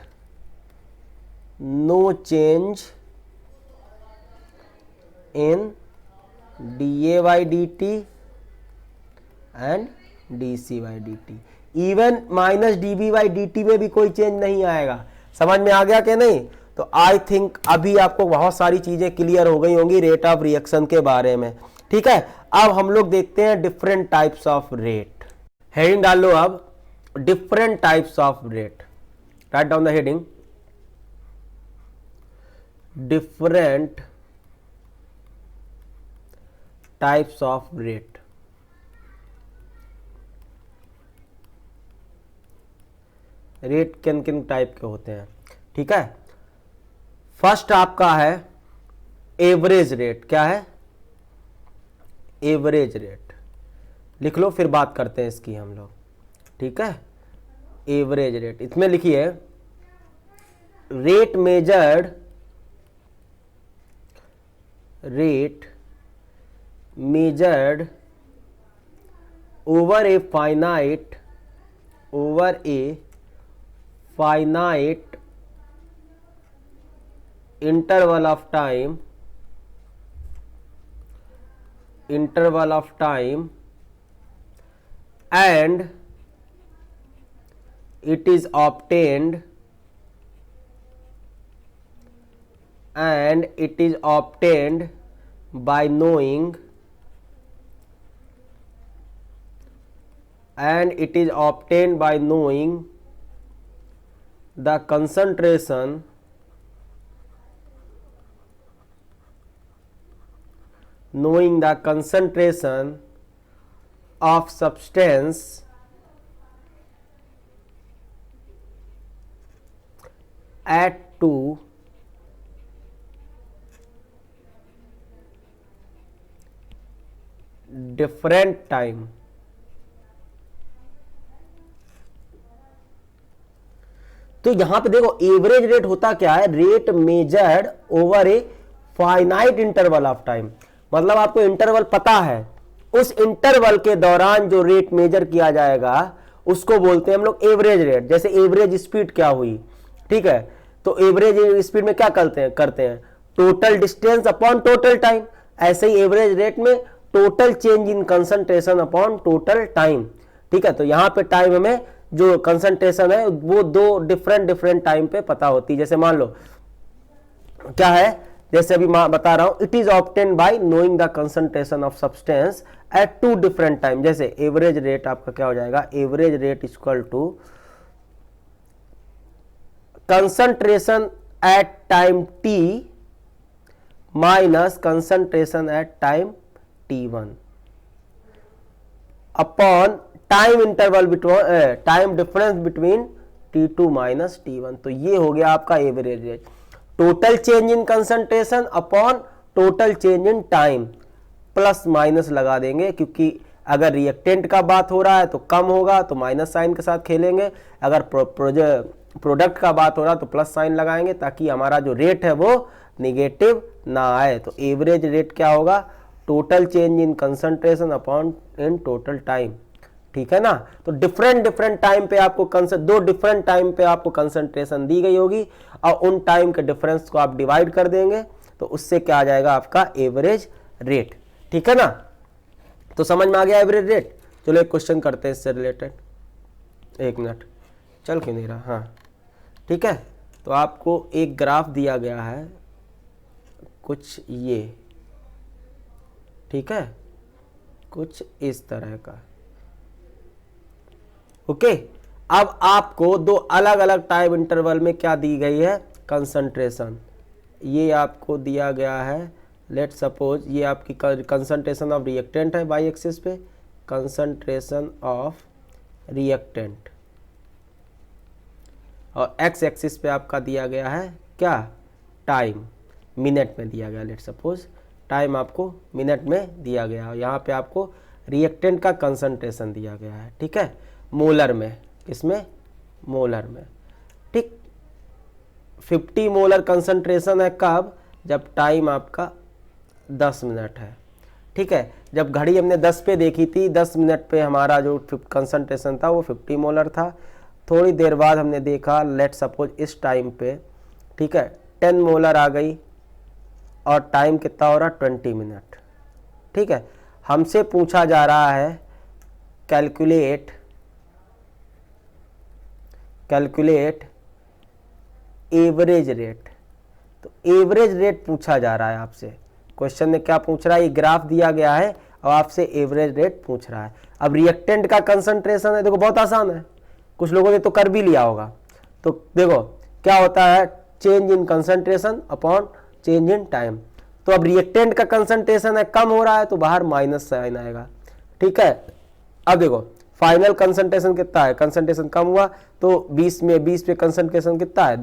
no change in dA by dt and dC by dt, even minus dB by dt में भी कोई चेंज नहीं आएगा। समझ में आ गया कि नहीं? तो आई थिंक अभी आपको बहुत सारी चीजें क्लियर हो गई होंगी रेट ऑफ रिएक्शन के बारे में। ठीक है, अब हम लोग देखते हैं different types of rate. Heading डाल लो अब, different types of rate, right down the heading, different types of rate. Rate किन किन टाइप के होते हैं, ठीक है। फर्स्ट आपका है एवरेज रेट। क्या है? एवरेज रेट लिख लो, फिर बात करते हैं इसकी हम लोग। ठीक है, एवरेज रेट, इसमें लिखिए rate measured over a finite interval of time and it is obtained by knowing the concentration of substance at two different time। तो यहां पे देखो एवरेज रेट होता क्या है, rate measured over a finite interval of time, मतलब आपको इंटरवल पता है, उस इंटरवल के दौरान जो रेट मेजर किया जाएगा उसको बोलते हैं हम लोग एवरेज रेट। जैसे एवरेज स्पीड क्या हुई, ठीक है, तो एवरेज स्पीड में क्या करते हैं total distance upon total time, ऐसे ही एवरेज रेट में total change in concentration upon total time. ठीक है, तो यहां पे टाइम हमें जो कंसंट्रेशन है वो दो डिफरेंट डिफरेंट टाइम पे पता होती है। जैसे मान लो क्या है, जैसे अभी मैं बता रहा हूं, it is obtain by knowing the concentration of substance at two different time. जैसे एवरेज रेट आपका क्या हो जाएगा, average rate equal to concentration at time t minus concentration at time T1 upon time interval between time difference between T2 minus T1। तो ये हो गया आपका average rate, total change in concentration upon total change in time, plus minus लगा देंगे, क्योंकि अगर रिएक्टेंट का बात हो रहा है तो कम होगा तो माइनस साइन के साथ खेलेंगे, अगर प्रोडक्ट का बात हो रहा है तो प्लस साइन लगाएंगे, ताकि हमारा जो रेट है वो निगेटिव ना आए। तो एवरेज रेट क्या होगा, total change in concentration upon in total time, ठीक है ना। तो डिफरेंट डिफरेंट टाइम पे आपको दो डिफरेंट टाइम पे आपको कंसंट्रेशन दी गई होगी और उन टाइम के डिफरेंस को आप डिवाइड कर देंगे, तो उससे क्या आ जाएगा आपका एवरेज रेट, ठीक है ना। तो समझ में आ गया एवरेज रेट। चलो एक क्वेश्चन करते हैं इससे रिलेटेड, एक मिनट चल क्यों नहीं रहा, हाँ ठीक है। तो आपको एक ग्राफ दिया गया है कुछ ये, ठीक है, कुछ इस तरह का, ओके। अब आपको दो अलग अलग टाइम इंटरवल में क्या दी गई है, कंसंट्रेशन। ये आपको दिया गया है, लेट सपोज ये आपकी कंसंट्रेशन ऑफ रिएक्टेंट है वाई एक्सिस पे, कंसंट्रेशन ऑफ रिएक्टेंट, और एक्स एक्सिस पे आपका दिया गया है क्या, टाइम, मिनट में दिया गया, लेट सपोज टाइम आपको मिनट में दिया गया है। यहाँ पे आपको रिएक्टेंट का कंसंट्रेशन दिया गया है, ठीक है, मोलर में, किसमें, मोलर में, ठीक। 50 मोलर कंसंट्रेशन है कब, जब टाइम आपका 10 मिनट है, ठीक है। जब घड़ी हमने 10 पे देखी थी, 10 मिनट पे हमारा जो कंसंट्रेशन था वो 50 मोलर था। थोड़ी देर बाद हमने देखा, लेट सपोज इस टाइम पे, ठीक है, 10 मोलर आ गई और टाइम कितना हो रहा, 20 मिनट, ठीक है। हमसे पूछा जा रहा है कैलकुलेट एवरेज रेट। तो एवरेज रेट पूछा जा रहा है आपसे, क्वेश्चन में क्या पूछ रहा है, ये ग्राफ दिया गया है और आपसे एवरेज रेट पूछ रहा है। अब रिएक्टेंट का कंसंट्रेशन है, देखो बहुत आसान है, कुछ लोगों ने तो कर भी लिया होगा। तो देखो क्या होता है, change in concentration upon change in time. तो अब रिएक्टेंट का कंसंट्रेशन है, कम हो रहा है तो बाहर माइनस साइन आएगा, ठीक है। अब देखो फाइनल कंसंट्रेशन कितना है, कंसंट्रेशन कम हुआ तो 20 में 20 पे कंसंट्रेशन कितना है,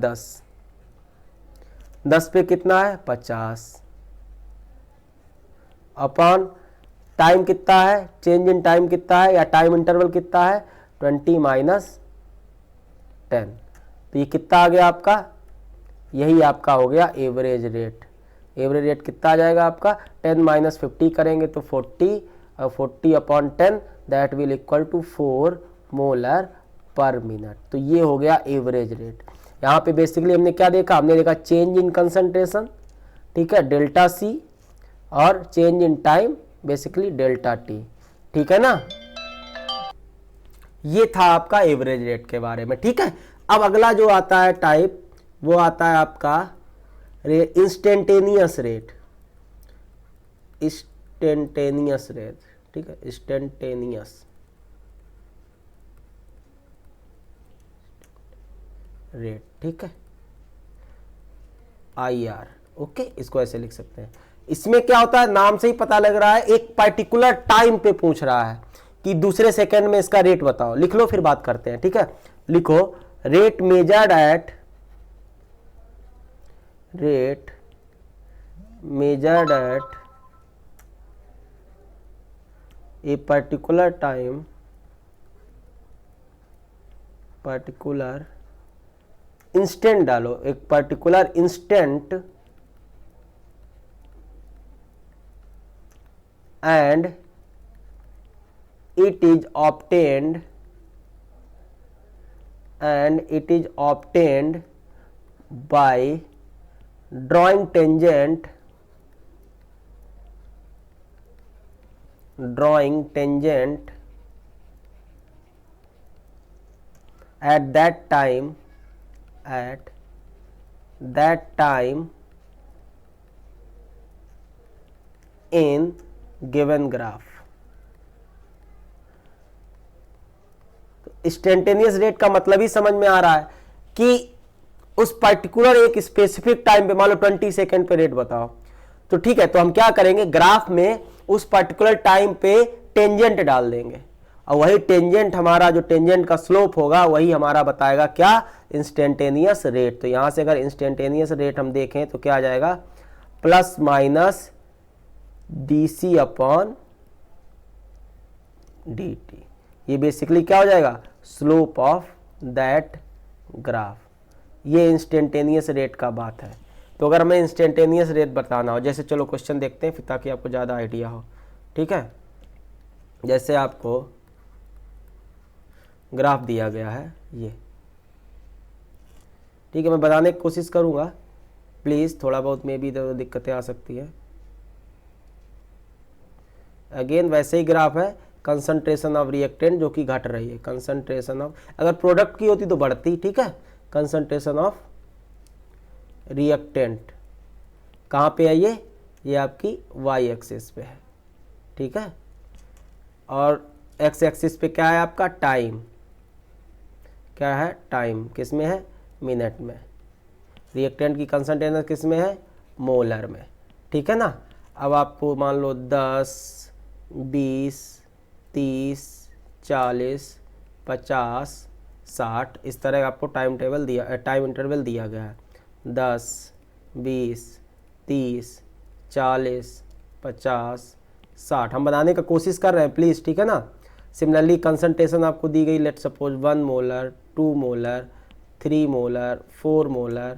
10 पे कितना है, 50 अपॉन टाइम कितना है, चेंज इन टाइम कितना है या टाइम इंटरवल कितना है, 20 माइनस 10। तो ये कितना आ गया आपका, यही आपका हो गया एवरेज रेट। एवरेज रेट कितना आ जाएगा आपका, 10 माइनस 50 करेंगे तो 40, और 40 upon 10 that will equal to 4 molar per minute. तो ये हो गया एवरेज रेट। यहाँ पे बेसिकली हमने क्या देखा, हमने देखा चेंज इन कंसंट्रेशन, ठीक है, डेल्टा सी, और change in time basically delta T, ठीक है ना। ये था आपका एवरेज रेट के बारे में, ठीक है। अब अगला जो आता है टाइप, वो आता है आपका इंस्टेंटेनियस रेट, इंस्टेंटेनियस रेट, ठीक है, इंस्टेंटेनियस रेट, ठीक है, IR, ओके, इसको ऐसे लिख सकते हैं। इसमें क्या होता है, नाम से ही पता लग रहा है, एक पर्टिकुलर टाइम पे पूछ रहा है कि दूसरे सेकंड में इसका रेट बताओ। लिख लो फिर बात करते हैं, ठीक है। लिखो rate measured eight a particular time, particular instant डालो, एक particular instant and it is obtained by drawing tangent at that time in given graph। Instantaneous rate का मतलब ही समझ में आ रहा है कि उस पर्टिकुलर एक स्पेसिफिक टाइम पे, मान लो 20 सेकेंड पे रेट बताओ, तो ठीक है, तो हम क्या करेंगे, ग्राफ में उस पर्टिकुलर टाइम पे टेंजेंट डाल देंगे, और वही टेंजेंट, हमारा जो टेंजेंट का स्लोप होगा वही हमारा बताएगा क्या, इंस्टेंटेनियस रेट। तो यहां से अगर इंस्टेंटेनियस रेट हम देखें तो क्या आ जाएगा, plus minus D upon D T. ये बेसिकली क्या हो जाएगा, स्लोप ऑफ दैट ग्राफ। ये इंस्टेंटेनियस रेट का बात है। तो अगर हमें इंस्टेंटेनियस रेट बताना हो, जैसे चलो क्वेश्चन देखते हैं फिर, ताकि आपको ज़्यादा आइडिया हो, ठीक है। जैसे आपको ग्राफ दिया गया है ये, ठीक है, मैं बताने की कोशिश करूँगा, प्लीज़ थोड़ा बहुत में भी तो दिक्कतें आ सकती है। अगेन वैसे ही ग्राफ है, कंसंट्रेशन ऑफ रिएक्टेंट जो कि घट रही है, कंसंट्रेशन ऑफ, अगर प्रोडक्ट की होती तो बढ़ती, ठीक है। कंसंट्रेशन ऑफ रिएक्टेंट कहाँ पे है, ये आपकी वाई एक्सिस पे है, ठीक है। और एक्स एक्सिस पे क्या है आपका, टाइम, क्या है, टाइम, किस में है, मिनट में। रिएक्टेंट की कंसंट्रेशन किस में है, मोलर में, ठीक है ना। अब आपको मान लो 10, 20, 30, 40, 50, 60, इस तरह का आपको टाइम इंटरवल दिया गया है। 10, 20, 30, 40, 50, 60 हम बनाने का कोशिश कर रहे हैं, प्लीज़, ठीक है ना। सिमिलरली कंसंट्रेशन आपको दी गई, let suppose 1 molar, 2 molar, 3 molar, 4 molar,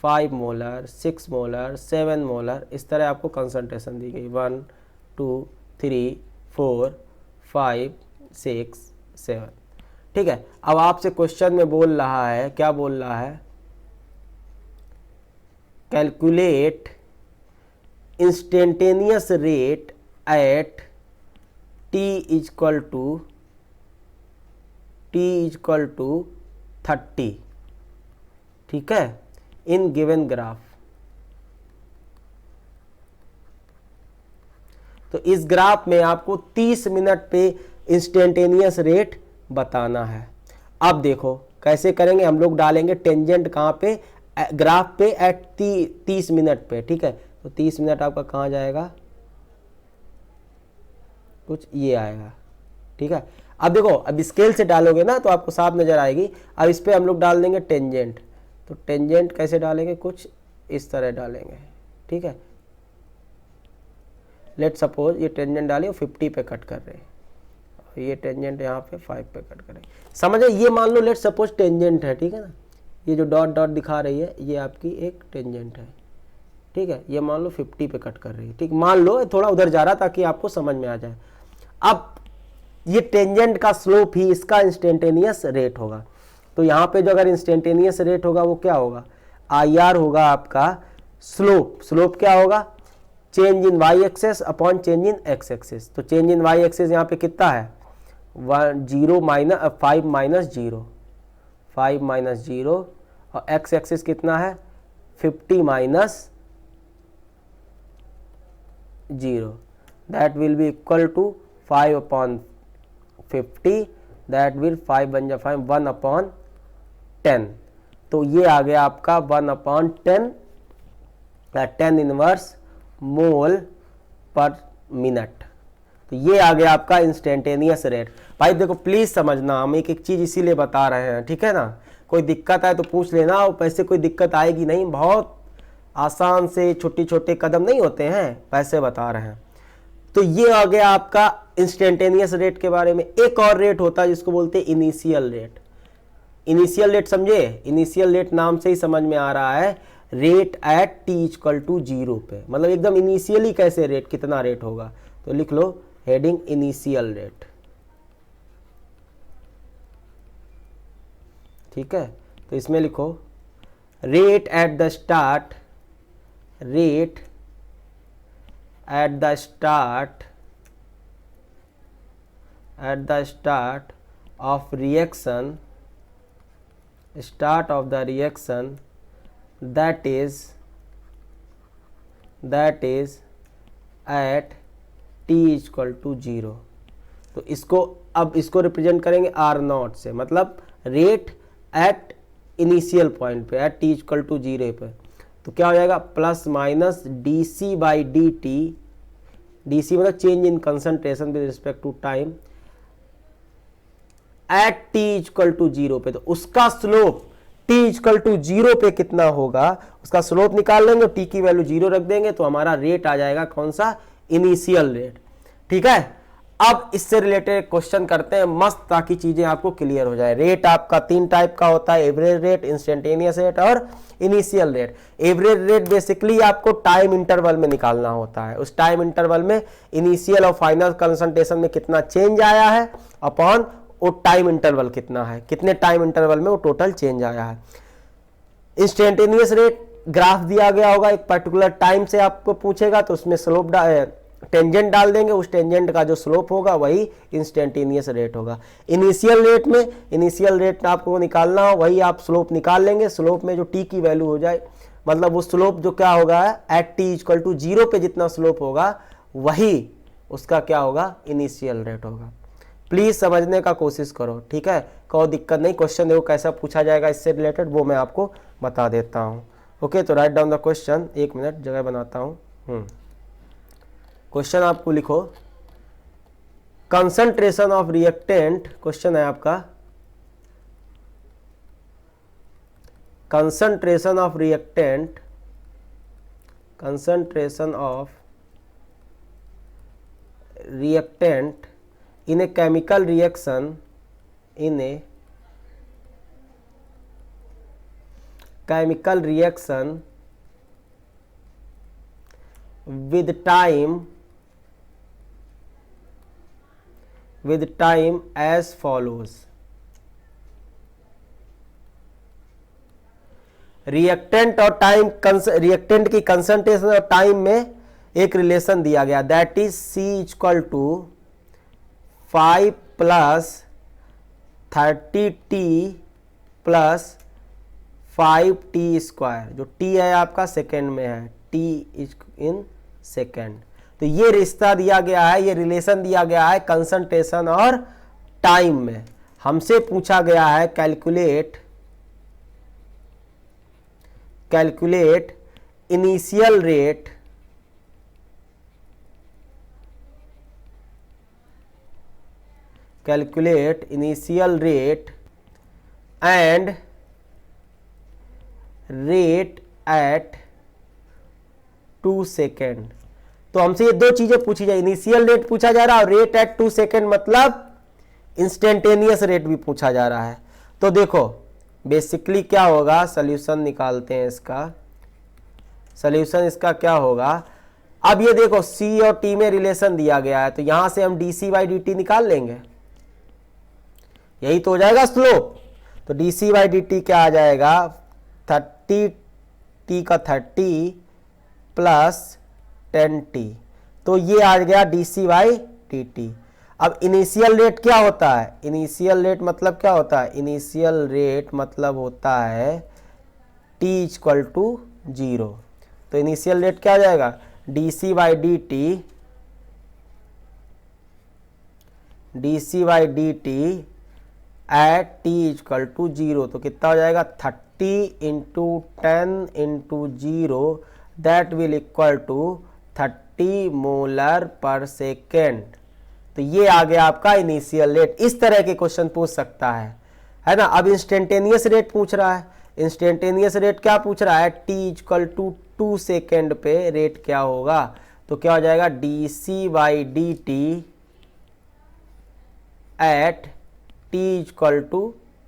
5 molar, 6 molar, 7 molar, इस तरह आपको कंसंट्रेशन दी गई, 1, 2, 3, 4, 5, 6, 7, ठीक है। अब आपसे क्वेश्चन में बोल रहा है, क्या बोल रहा है, calculate instantaneous rate at t equal to 30, ठीक है, इन गिवन ग्राफ। तो इस ग्राफ में आपको 30 मिनट पे इंस्टेंटेनियस रेट बताना है। अब देखो कैसे करेंगे, हम लोग डालेंगे टेंजेंट कहाँ पे, ग्राफ पे एट 30 मिनट पे, ठीक है। तो 30 मिनट आपका कहाँ जाएगा, कुछ ये आएगा, ठीक है। अब देखो, अब स्केल से डालोगे ना तो आपको साफ नजर आएगी। अब इस पे हम लोग डाल देंगे टेंजेंट, तो टेंजेंट कैसे डालेंगे, कुछ इस तरह डालेंगे, ठीक है। लेट सपोज ये टेंजेंट डाले 50 पे कट कर रहे हैं, ये टेंजेंट यहाँ पे 5 पे कट करें, समझे। ये मान लो लेट सपोज टेंजेंट है, ठीक है ना, ये जो डॉट डॉट दिखा रही है ये आपकी एक टेंजेंट है, ठीक है। ये मान लो 50 पे कट कर रही है, ठीक, मान लो थोड़ा उधर जा रहा ताकि आपको समझ में आ जाए। अब ये टेंजेंट का स्लोप ही इसका इंस्टेंटेनियस रेट होगा। तो यहाँ पे जो अगर इंस्टेंटेनियस रेट होगा वो क्या होगा, IR होगा आपका स्लोप क्या होगा, change in y axis upon change in x axis. तो चेंज इन वाई एक्सेस यहाँ पे कितना है, 0 माइनस 5 माइनस 0, 5 माइनस 0, और एक्स एक्सिस कितना है 50 minus 0, that will be equal to 5 upon 50, that will 5 बन जा 5, 1 अपॉन 10। तो ये आ गया आपका 1 अपॉन 10, 10 इनवर्स मोल पर मिनट। तो ये आ गया आपका इंस्टेंटेनियस रेट। भाई देखो प्लीज समझना, हम एक एक चीज इसीलिए बता रहे हैं, ठीक है ना। कोई दिक्कत आए तो पूछ लेना, और वैसे कोई दिक्कत आएगी नहीं, बहुत आसान से छोटे छोटे कदम नहीं होते हैं, वैसे बता रहे हैं। तो ये आ गया आपका इंस्टेंटेनियस रेट के बारे में। एक और रेट होता है जिसको बोलते हैं इनिशियल रेट। इनिशियल रेट समझे, इनिशियल रेट नाम से ही समझ में आ रहा है, rate at T equal to 0 पे, मतलब एकदम इनिशियली कैसे रेट, कितना रेट होगा। तो लिख लो हेडिंग इनिशियल रेट, ठीक है। तो इसमें लिखो rate at the start, rate at the start of reaction start of the reaction that is at t equal to 0। तो इसको अब इसको रिप्रेजेंट करेंगे आर नॉट से, मतलब रेट एट इनिशियल पॉइंट पे एट टी इक्वल टू 0 पे। तो क्या हो जाएगा plus minus D C by D T, D C मतलब change in concentration with respect to time at T equal to 0 पे। तो उसका स्लोप t इक्वल टू 0 पे कितना होगा उसका स्लोप निकाल लेंगे, t की वैल्यू 0 रख देंगे, तो हमारा रेट आ जाएगा कौन सा, इनिशियल रेट। ठीक है, अब इससे रिलेटेड क्वेश्चन करते हैं मस्त, ताकि चीजें आपको क्लियर हो जाए। रेट आपका 3 टाइप का होता है, एवरेज रेट, इंस्टेंटेनियस रेट और initial rate. Average rate basically आपको टाइम इंटरवल में निकालना होता है, उस टाइम इंटरवल में इनिशियल और फाइनल कंसंट्रेशन में कितना चेंज आया है अपॉन वो टाइम इंटरवल कितना है, कितने टाइम इंटरवल में वो टोटल चेंज आया है। इंस्टेंटेनियस रेट ग्राफ दिया गया होगा, एक पर्टिकुलर टाइम से आपको पूछेगा तो उसमें स्लोप टेंजेंट डाल देंगे, उस टेंजेंट का जो स्लोप होगा वही इंस्टेंटेनियस रेट होगा। इनिशियल रेट में इनिशियल रेट आपको निकालना हो, वही आप स्लोप निकाल लेंगे, स्लोप में जो टी की वैल्यू हो जाए, मतलब वो स्लोप जो क्या होगा एट टी इक्वल टू 0 पे जितना स्लोप होगा वही उसका क्या होगा, इनिशियल रेट होगा। प्लीज समझने का कोशिश करो, ठीक है, कोई दिक्कत नहीं। क्वेश्चन देखो कैसा पूछा जाएगा इससे रिलेटेड, वो मैं आपको बता देता हूँ। ओके, तो right down the question, 1 minute जगह बनाता हूँ। क्वेश्चन आपको लिखो, कंसंट्रेशन ऑफ रिएक्टेंट, क्वेश्चन है आपका concentration of reactant, concentration of reactant in a chemical reaction, in a chemical reaction with time as follows। Reactant और टाइम, रिएक्टेंट की कंसंट्रेशन और टाइम में एक रिलेशन दिया गया, that is C equal to 5 plus 30t plus 5t square, जो t है आपका सेकेंड में है, t इन सेकेंड। तो ये रिश्ता दिया गया है, ये रिलेशन दिया गया है कंसंट्रेशन और टाइम में। हमसे पूछा गया है calculate initial rate calculate initial rate and rate at 2 second. तो हमसे ये दो चीजें पूछी जाए, इनिशियल रेट पूछा जा रहा है और रेट एट 2 सेकेंड मतलब इंस्टेंटेनियस रेट भी पूछा जा रहा है। तो देखो बेसिकली क्या होगा, सॉल्यूशन निकालते हैं इसका। सॉल्यूशन इसका क्या होगा, अब ये देखो C और T में रिलेशन दिया गया है, तो यहां से हम D C by D T निकाल लेंगे, यही तो हो जाएगा स्लोप। तो D C by D T क्या आ जाएगा, 30t का 30 प्लस 10t, तो ये आ गया D C by D T. अब इनिशियल रेट क्या होता है, इनिशियल रेट मतलब क्या होता है, इनिशियल रेट मतलब होता है t इक्वल टू 0। तो इनिशियल रेट क्या आ जाएगा, D C by D T, D C by D T at T equal to 0। तो कितना हो जाएगा 30 into 10 into 0, that will equal to 30 molar per second. तो ये आ गया आपका इनिशियल रेट। इस तरह के क्वेश्चन पूछ सकता है ना। अब इंस्टेंटेनियस रेट पूछ रहा है, इंस्टेंटेनियस रेट क्या पूछ रहा है, टी इक्वल टू 2 सेकेंड पे रेट क्या होगा। तो क्या हो जाएगा D C by D T at t equal to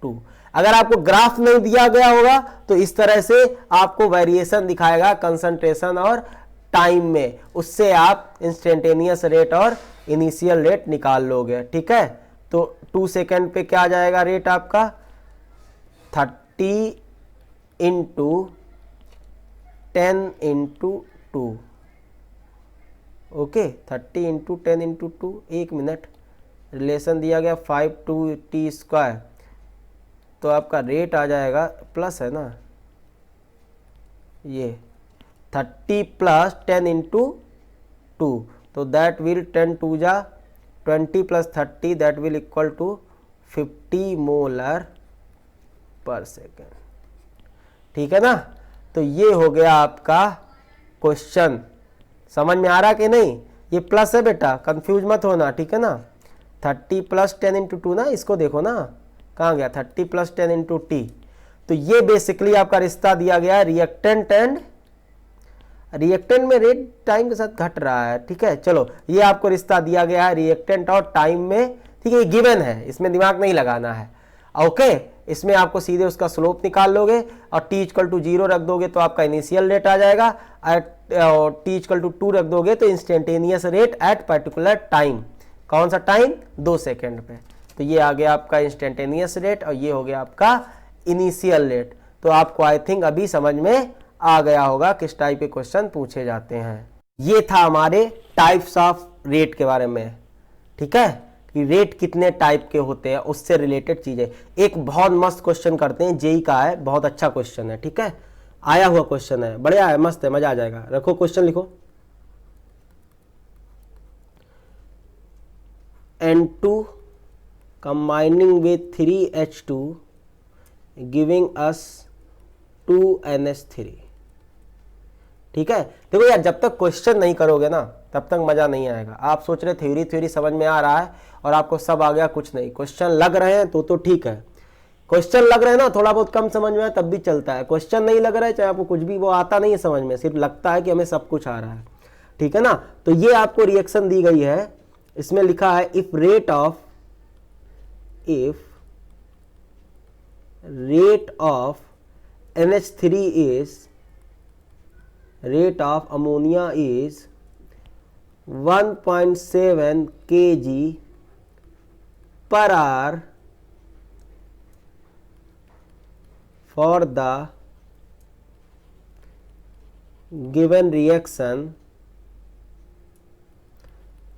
2। अगर आपको ग्राफ नहीं दिया गया होगा तो इस तरह से आपको वेरिएशन दिखाएगा कंसंट्रेशन और टाइम में, उससे आप इंस्टेंटेनियस रेट और इनिशियल रेट निकाल लोगे, ठीक है। तो 2 सेकेंड पे क्या आ जाएगा रेट आपका 30 into 10 into 2, okay 30 into 10 into 2। 1 minute, relation दिया गया 5 2t स्क्वायर तो आपका रेट आ जाएगा, प्लस है ना, ये 30 प्लस 10 इंटू 2, तो दैट विल 10 टू जा 20 plus 30, that will equal to 50 molar per second. ठीक है ना। तो ये हो गया आपका क्वेश्चन। समझ में आ रहा कि नहीं? ये प्लस है बेटा, कंफ्यूज मत होना, ठीक है ना। 30 प्लस 10 इंटू 2 ना, इसको देखो ना, कहाँ गया 30 प्लस 10 इंटू टी। तो ये बेसिकली आपका रिश्ता दिया गया है रिएक्टेंट एंड, रिएक्टेंट में रेट टाइम के साथ घट रहा है, ठीक है। चलो ये आपको रिश्ता दिया गया है रिएक्टेंट और टाइम में, ठीक है, ये गिवन है, इसमें दिमाग नहीं लगाना है। ओके, इसमें आपको सीधे उसका स्लोप निकाल लोगे और t इक्वल टू 0 रख दोगे तो आपका इनिशियल रेट आ जाएगा, और t इक्वल टू 2 रख दोगे तो instantaneous rate at particular time. कौन सा टाइम? 2 सेकेंड पे। तो ये आ गया आपका इंस्टेंटेनियस रेट और ये हो गया आपका इनिशियल रेट। तो आपको आई थिंक अभी समझ में आ गया होगा किस टाइप के क्वेश्चन पूछे जाते हैं। ये था हमारे टाइप्स ऑफ रेट के बारे में, ठीक है, कि रेट कितने टाइप के होते हैं, उससे रिलेटेड चीजें। एक बहुत मस्त क्वेश्चन करते हैं, जेई का है, बहुत अच्छा क्वेश्चन है, ठीक है, आया हुआ क्वेश्चन है, बढ़िया है, मस्त है, मजा आ जाएगा। रखो क्वेश्चन, लिखो। N2 combining with 3H2 giving us 2NH3। ठीक है, देखो यार, जब तक क्वेश्चन नहीं करोगे ना तब तक मजा नहीं आएगा। आप सोच रहे थ्योरी समझ में आ रहा है और आपको सब आ गया, कुछ नहीं। क्वेश्चन लग रहे हैं तो ठीक है, क्वेश्चन लग रहे हैं ना, थोड़ा बहुत कम समझ में आए तब भी चलता है। क्वेश्चन नहीं लग रहा है, चाहे आपको कुछ भी वो आता नहीं है समझ में, सिर्फ लगता है कि हमें सब कुछ आ रहा है, ठीक है ना। तो ये आपको रिएक्शन दी गई है, इसमें लिखा है if rate of NH3 is, rate of ammonia is 1.7 kg per hour for the given reaction,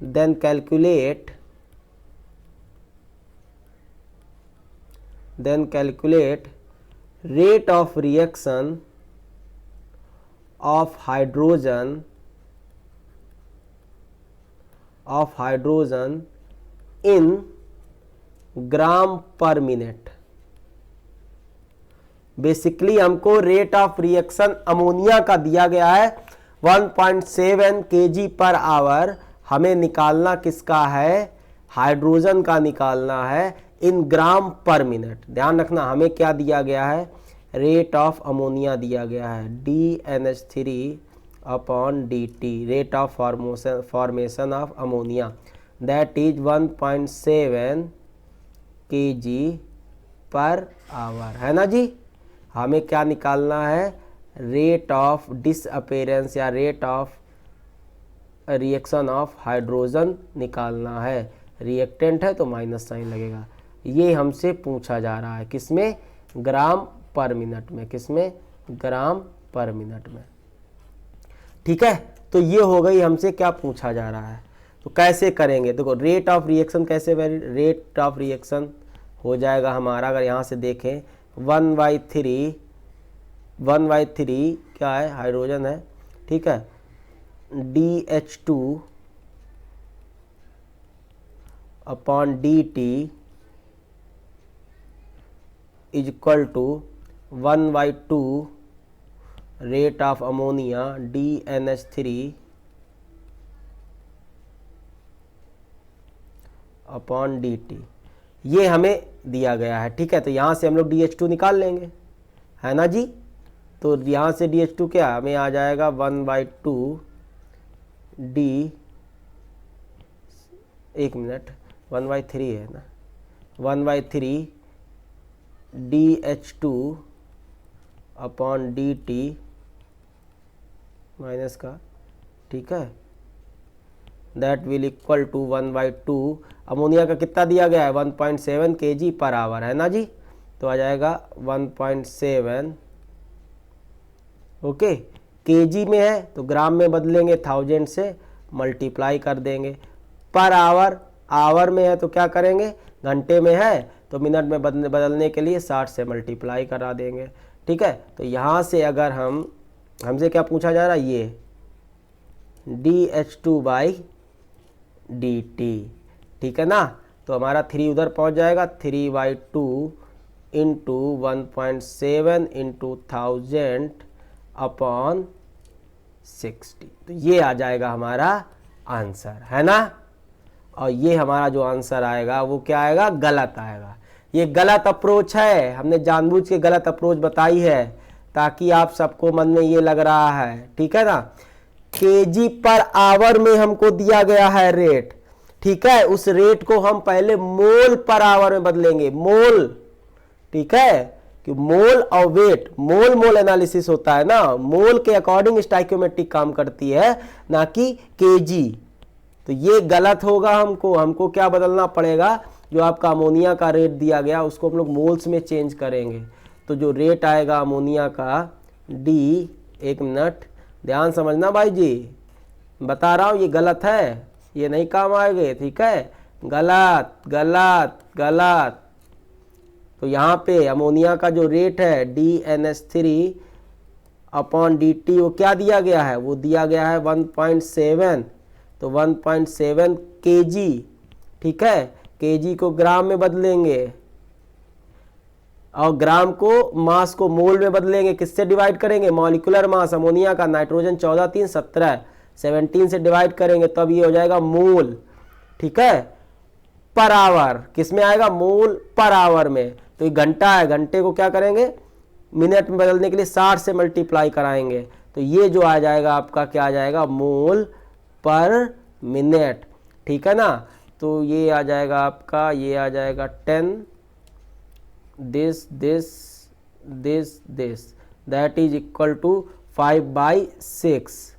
then calculate rate of reaction of hydrogen in ग्राम पर मिनट। बेसिकली हमको रेट ऑफ रिएक्शन अमोनिया का दिया गया है 1.7 kg पर आवर, हमें निकालना किसका है? हाइड्रोजन का निकालना है इन ग्राम पर मिनट। ध्यान रखना, हमें क्या दिया गया है? रेट ऑफ अमोनिया दिया गया है DNH3 upon DT, rate of formation of ammonia, that is 1.7 kg per hour, है ना जी। हमें क्या निकालना है? रेट ऑफ डिसअपेरेंस या rate of reaction of hydrogen निकालना है। रिएक्टेंट है तो माइनस साइन लगेगा। ये हमसे पूछा जा रहा है किसमें? ग्राम पर मिनट में। किसमें? ग्राम पर मिनट में, ठीक है। तो ये हो गई हमसे क्या पूछा जा रहा है। तो कैसे करेंगे? देखो, रेट ऑफ रिएक्शन कैसे वेरी, रेट ऑफ रिएक्शन हो जाएगा हमारा, अगर यहाँ से देखें 1/3 क्या है? हाइड्रोजन है, ठीक है, DH2 upon DT is equal to 1/2 rate of ammonia DNH3 upon DT। ये हमें दिया गया है, ठीक है। तो यहाँ से हम लोग DH2 निकाल लेंगे, है ना जी। तो यहाँ से DH2 क्या हमें आ जाएगा? 1/2 D, एक मिनट, 1/3 है ना, 1/3 DH2 अपॉन DT माइनस का, ठीक है, that will equal to 1/2। Ammonia का कितना दिया गया है? 1.7 kg पर आवर, है ना जी। तो आ जाएगा 1.7, ओके, केजी में है तो ग्राम में बदलेंगे, 1000 से मल्टीप्लाई कर देंगे। पर आवर, आवर में है तो क्या करेंगे? घंटे में है तो मिनट में बदलने के लिए 60 से मल्टीप्लाई करा देंगे। ठीक है, तो यहाँ से अगर हमसे क्या पूछा जा रहा है, ये dH2/dt, ठीक है ना। तो हमारा 3 उधर पहुँच जाएगा, 3/2 इंटू 1.7 इंटू 1000/60, तो ये आ जाएगा हमारा आंसर, है ना। और ये हमारा जो आंसर आएगा वो क्या आएगा, गलत आएगा। ये गलत अप्रोच है, हमने जानबूझ के गलत अप्रोच बताई है ताकि आप सबको मन में ये लग रहा है, ठीक है ना। केजी पर आवर में हमको दिया गया है रेट, ठीक है, उस रेट को हम पहले मोल पर आवर में बदलेंगे, मोल, ठीक है, कि मोल और वेट, मोल एनालिसिस होता है ना, मोल के अकॉर्डिंग स्टोइकियोमेट्रिक काम करती है, ना कि केजी। तो ये गलत होगा, हमको क्या बदलना पड़ेगा, जो आपका अमोनिया का रेट दिया गया उसको हम लोग मोल्स में चेंज करेंगे। तो जो रेट आएगा अमोनिया का डी, एक मिनट ध्यान समझना भाई जी, बता रहा हूँ ये गलत है, ये नहीं काम आएंगे, ठीक है, गलत गलत गलत। तो यहाँ पे अमोनिया का जो रेट है DNS3/dt वो क्या दिया गया है, वो दिया गया है 1.7, तो 1.7 kg, ठीक है, kg को ग्राम में बदलेंगे और ग्राम को मास को मोल में बदलेंगे, किससे डिवाइड करेंगे, मॉलिक्यूलर मास अमोनिया का, नाइट्रोजन 14 3 17 17 से डिवाइड करेंगे तब ये हो जाएगा मोल, ठीक है, पर आवर, किस में आएगा, मोल पर आवर में। तो ये घंटा है, घंटे को क्या करेंगे, मिनट में बदलने के लिए 60 से मल्टीप्लाई कराएंगे, तो ये जो आ जाएगा आपका क्या आ जाएगा, मोल पर मिनट, ठीक है ना। तो ये आ जाएगा आपका, ये आ जाएगा 10 this that is equal to 5/6,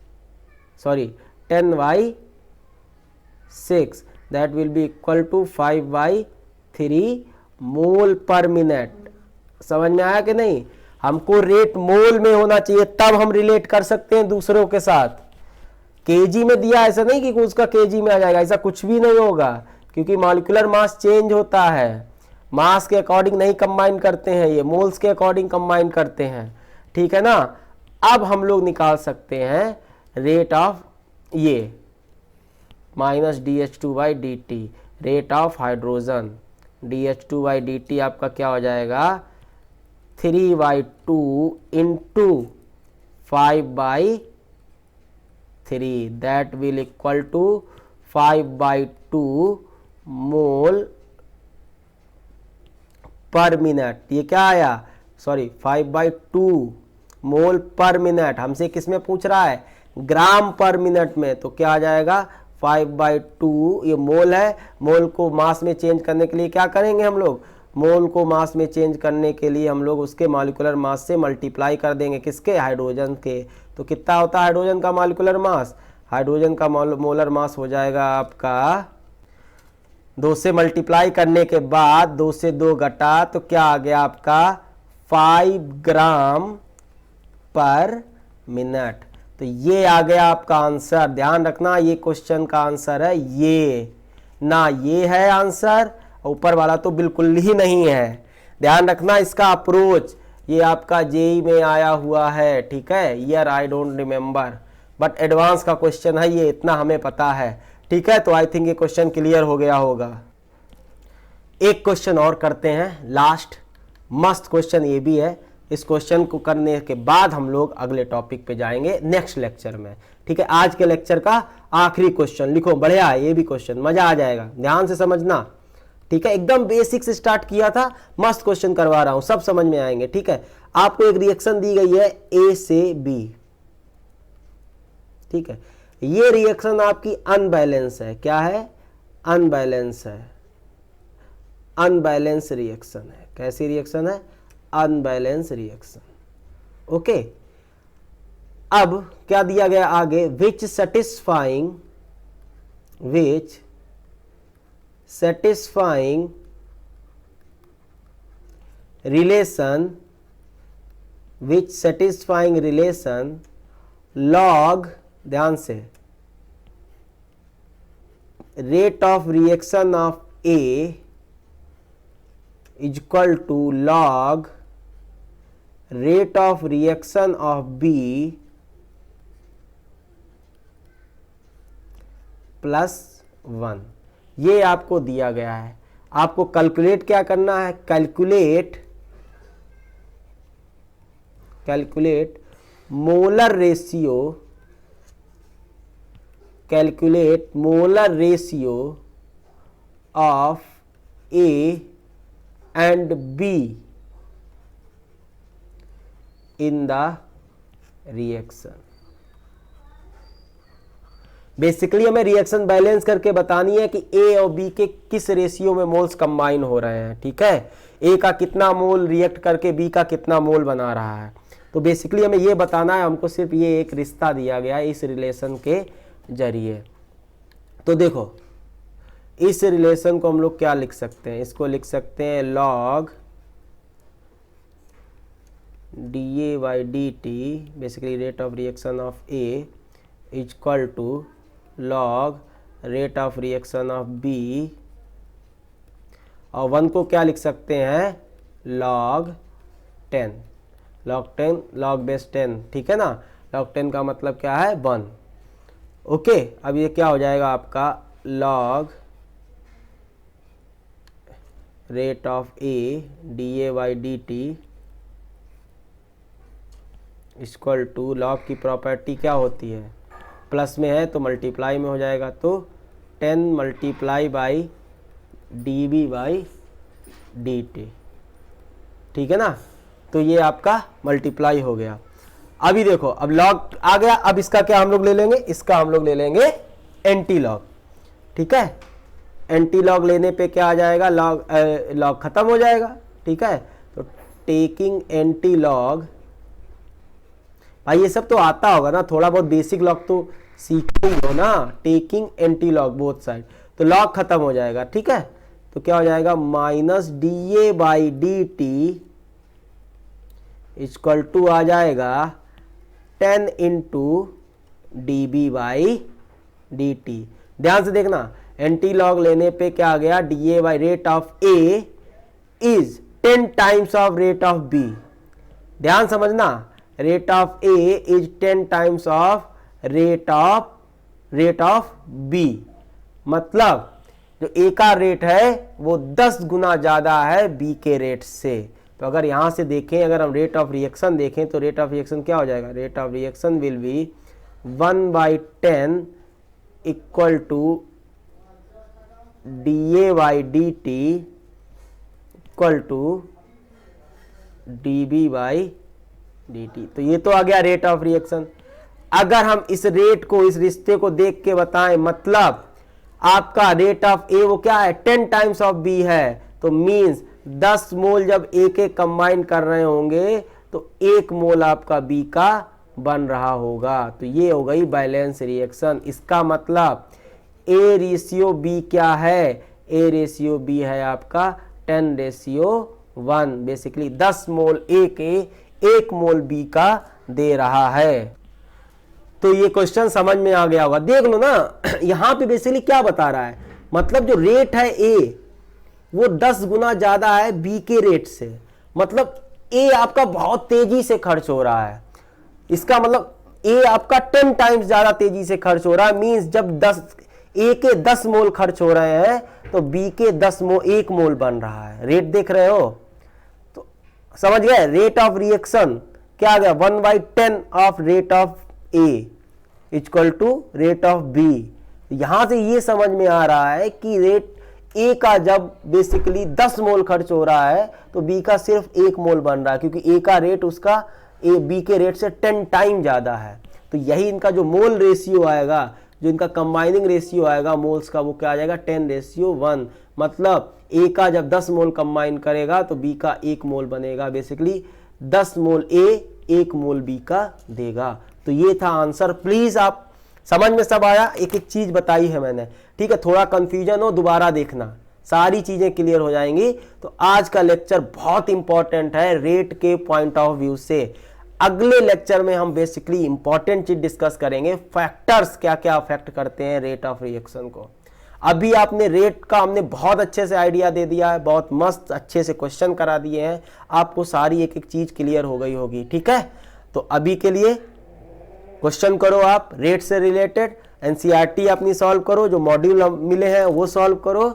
sorry 10/6, that will be equal to 5/3 mole per minute. समझ में आया कि नहीं, हमको रेट मोल में होना चाहिए तब हम रिलेट कर सकते हैं दूसरों के साथ। केजी में दिया, ऐसा नहीं कि उसका केजी में आ जाएगा, ऐसा कुछ भी नहीं होगा, क्योंकि मॉलिक्यूलर मास चेंज होता है, मास के अकॉर्डिंग नहीं कंबाइन करते हैं, ये मोल्स के अकॉर्डिंग कंबाइन करते हैं, ठीक है ना। अब हम लोग निकाल सकते हैं रेट ऑफ ये minus DH2/dt, rate of hydrogen DH2/dt आपका क्या हो जाएगा, 3/2 into 5/3, that will equal to 5/2 mole per minute. ये क्या आया, सॉरी 5/2 मोल पर मिनट, हमसे किस में पूछ रहा है, ग्राम पर मिनट में, तो क्या आ जाएगा 5/2, ये मोल है, मोल को मास में चेंज करने के लिए क्या करेंगे हम लोग, मोल को मास में चेंज करने के लिए हम लोग उसके मॉलिक्यूलर मास से मल्टीप्लाई कर देंगे, किसके, हाइड्रोजन के। तो कितना होता है हाइड्रोजन का मॉलिक्यूलर मास, हाइड्रोजन का मोलर मास हो जाएगा आपका, 2 से मल्टीप्लाई करने के बाद 2 से 2 घटा तो क्या आ गया आपका 5 ग्राम पर मिनट। तो ये आ गया आपका आंसर। ध्यान रखना ये क्वेश्चन का आंसर है ये, ना ये है आंसर, ऊपर वाला तो बिल्कुल ही नहीं है। ध्यान रखना इसका अप्रोच, ये आपका जेई में आया हुआ है, ठीक है, year I don't remember, but advance का क्वेश्चन है ये, इतना हमें पता है, ठीक है। तो आई थिंक ये क्वेश्चन क्लियर हो गया होगा। एक क्वेश्चन और करते हैं, लास्ट मस्त क्वेश्चन ये भी है, इस क्वेश्चन को करने के बाद हम लोग अगले टॉपिक पे जाएंगे नेक्स्ट लेक्चर में, ठीक है। आज के लेक्चर का आखिरी क्वेश्चन लिखो, बढ़िया है ये भी क्वेश्चन, मजा आ जाएगा, ध्यान से समझना, ठीक है। एकदम बेसिक से स्टार्ट किया था, मस्त क्वेश्चन करवा रहा हूं, सब समझ में आएंगे, ठीक है। आपको एक रिएक्शन दी गई है ए से बी, ठीक है, ये रिएक्शन आपकी अनबैलेंस है, क्या है, अनबैलेंस है, अनबैलेंस रिएक्शन है। कैसी रिएक्शन है, अनबैलेंस रिएक्शन, ओके। अब क्या दिया गया आगे, विच सेटिस्फाइंग रिलेशन लॉग, ध्यान से, rate of reaction of A is equal to log rate of reaction of B +1। ये आपको दिया गया है। आपको कैलकुलेट क्या करना है, calculate molar ratio, calculate molar ratio of A and B in the reaction. Basically हमें रिएक्शन बैलेंस करके बतानी है कि ए और बी के किस रेशियो में मोल्स कंबाइन हो रहे हैं। ठीक है, ए का कितना मोल रिएक्ट करके बी का कितना मोल बना रहा है। तो बेसिकली हमें ये बताना है, हमको सिर्फ ये एक रिश्ता दिया गया है इस रिलेशन के जरिए। तो देखो इस रिलेशन को हम लोग क्या लिख सकते हैं, इसको लिख सकते हैं log dA/dt basically rate of reaction of A is equal to log rate of reaction of B, और 1 को क्या लिख सकते हैं, log 10, log बेस 10। ठीक है ना, log 10 का मतलब क्या है, 1। ओके, अब ये क्या हो जाएगा आपका log rate of A dA/dt equal to, log की प्रॉपर्टी क्या होती है, प्लस में है तो मल्टीप्लाई में हो जाएगा, तो 10 मल्टीप्लाई बाई dB/dt। ठीक है ना, तो ये आपका मल्टीप्लाई हो गया। अभी देखो, अब लॉग आ गया, अब इसका क्या हम लोग ले लेंगे, इसका हम लोग ले लेंगे एंटी लॉग। ठीक है, एंटी लॉग लेने पे क्या आ जाएगा, लॉग खत्म हो जाएगा। ठीक है, तो टेकिंग एंटी लॉग, भाई ये सब तो आता होगा ना, थोड़ा बहुत बेसिक लॉग तो सीखे ही हो ना, taking anti log both side, तो लॉग खत्म हो जाएगा। ठीक है, तो क्या हो जाएगा -dA/dt इक्वल टू आ जाएगा 10 × dB/dt। ध्यान से देखना, एंटी लॉग लेने पे क्या आ गया, dA by rate of A is 10 times of rate of B। ध्यान समझना, rate of A is 10 times of rate of B, मतलब जो A का रेट है वो 10 गुना ज्यादा है B के रेट से। तो अगर यहां से देखें, अगर हम रेट ऑफ रिएक्शन देखें तो रेट ऑफ रिएक्शन क्या हो जाएगा, rate of reaction will be 1/10 equal to dA/dt equal to dB/dt। तो ये तो आ गया रेट ऑफ रिएक्शन। अगर हम इस रेट को, इस रिश्ते को देख के बताएं, मतलब आपका रेट ऑफ ए वो क्या है, 10 टाइम्स ऑफ बी है, तो मींस 10 मोल जब ए के कंबाइन कर रहे होंगे तो 1 मोल आपका बी का बन रहा होगा। तो ये हो गई बैलेंस रिएक्शन। इसका मतलब ए रेशियो बी क्या है, ए रेशियो बी है आपका 10:1, बेसिकली 10 मोल ए के 1 मोल बी का दे रहा है। तो ये क्वेश्चन समझ में आ गया होगा। देख लो ना, यहां पे बेसिकली क्या बता रहा है, मतलब जो रेट है ए वो 10 गुना ज्यादा है बी के रेट से, मतलब ए आपका बहुत तेजी से खर्च हो रहा है। इसका मतलब ए आपका 10 टाइम्स ज्यादा तेजी से खर्च हो रहा है। मींस जब 10 ए के 10 मोल खर्च हो रहे हैं तो बी के 1 मोल बन रहा है। रेट देख रहे हो, तो समझ गए, रेट ऑफ रिएक्शन क्या आ गया, 1/10 of rate of A equal to rate of B. यहां से ये समझ में आ रहा है कि रेट ए का जब बेसिकली 10 मोल खर्च हो रहा है तो बी का सिर्फ 1 मोल बन रहा है, क्योंकि ए का रेट उसका बी के रेट से 10 टाइम ज्यादा है। तो यही इनका जो मोल रेशियो आएगा, जो इनका कंबाइनिंग रेशियो आएगा मोल्स का, वो क्या आ जाएगा 10:1। मतलब ए का जब 10 मोल कंबाइन करेगा तो बी का 1 मोल बनेगा। बेसिकली 10 मोल ए 1 मोल बी का देगा। तो ये था आंसर। प्लीज आप समझ में सब आया, एक एक चीज बताई है मैंने। ठीक है, थोड़ा कंफ्यूजन हो दोबारा देखना, सारी चीजें क्लियर हो जाएंगी। तो आज का लेक्चर बहुत इंपॉर्टेंट है रेट के पॉइंट ऑफ व्यू से। अगले लेक्चर में हम बेसिकली इंपॉर्टेंट चीज डिस्कस करेंगे, फैक्टर्स क्या क्या अफेक्ट करते हैं रेट ऑफ रिएक्शन को। अभी आपने रेट का हमने बहुत अच्छे से आइडिया दे दिया है, बहुत मस्त अच्छे से क्वेश्चन करा दिए हैं, आपको सारी एक एक चीज क्लियर हो गई होगी। ठीक है, तो अभी के लिए क्वेश्चन करो आप रेट से रिलेटेड, एनसीईआरटी अपनी सॉल्व करो, जो मॉड्यूल मिले हैं वो सॉल्व करो,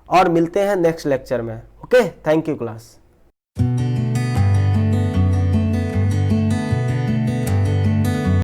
और मिलते हैं नेक्स्ट लेक्चर में। Okay, thank you class.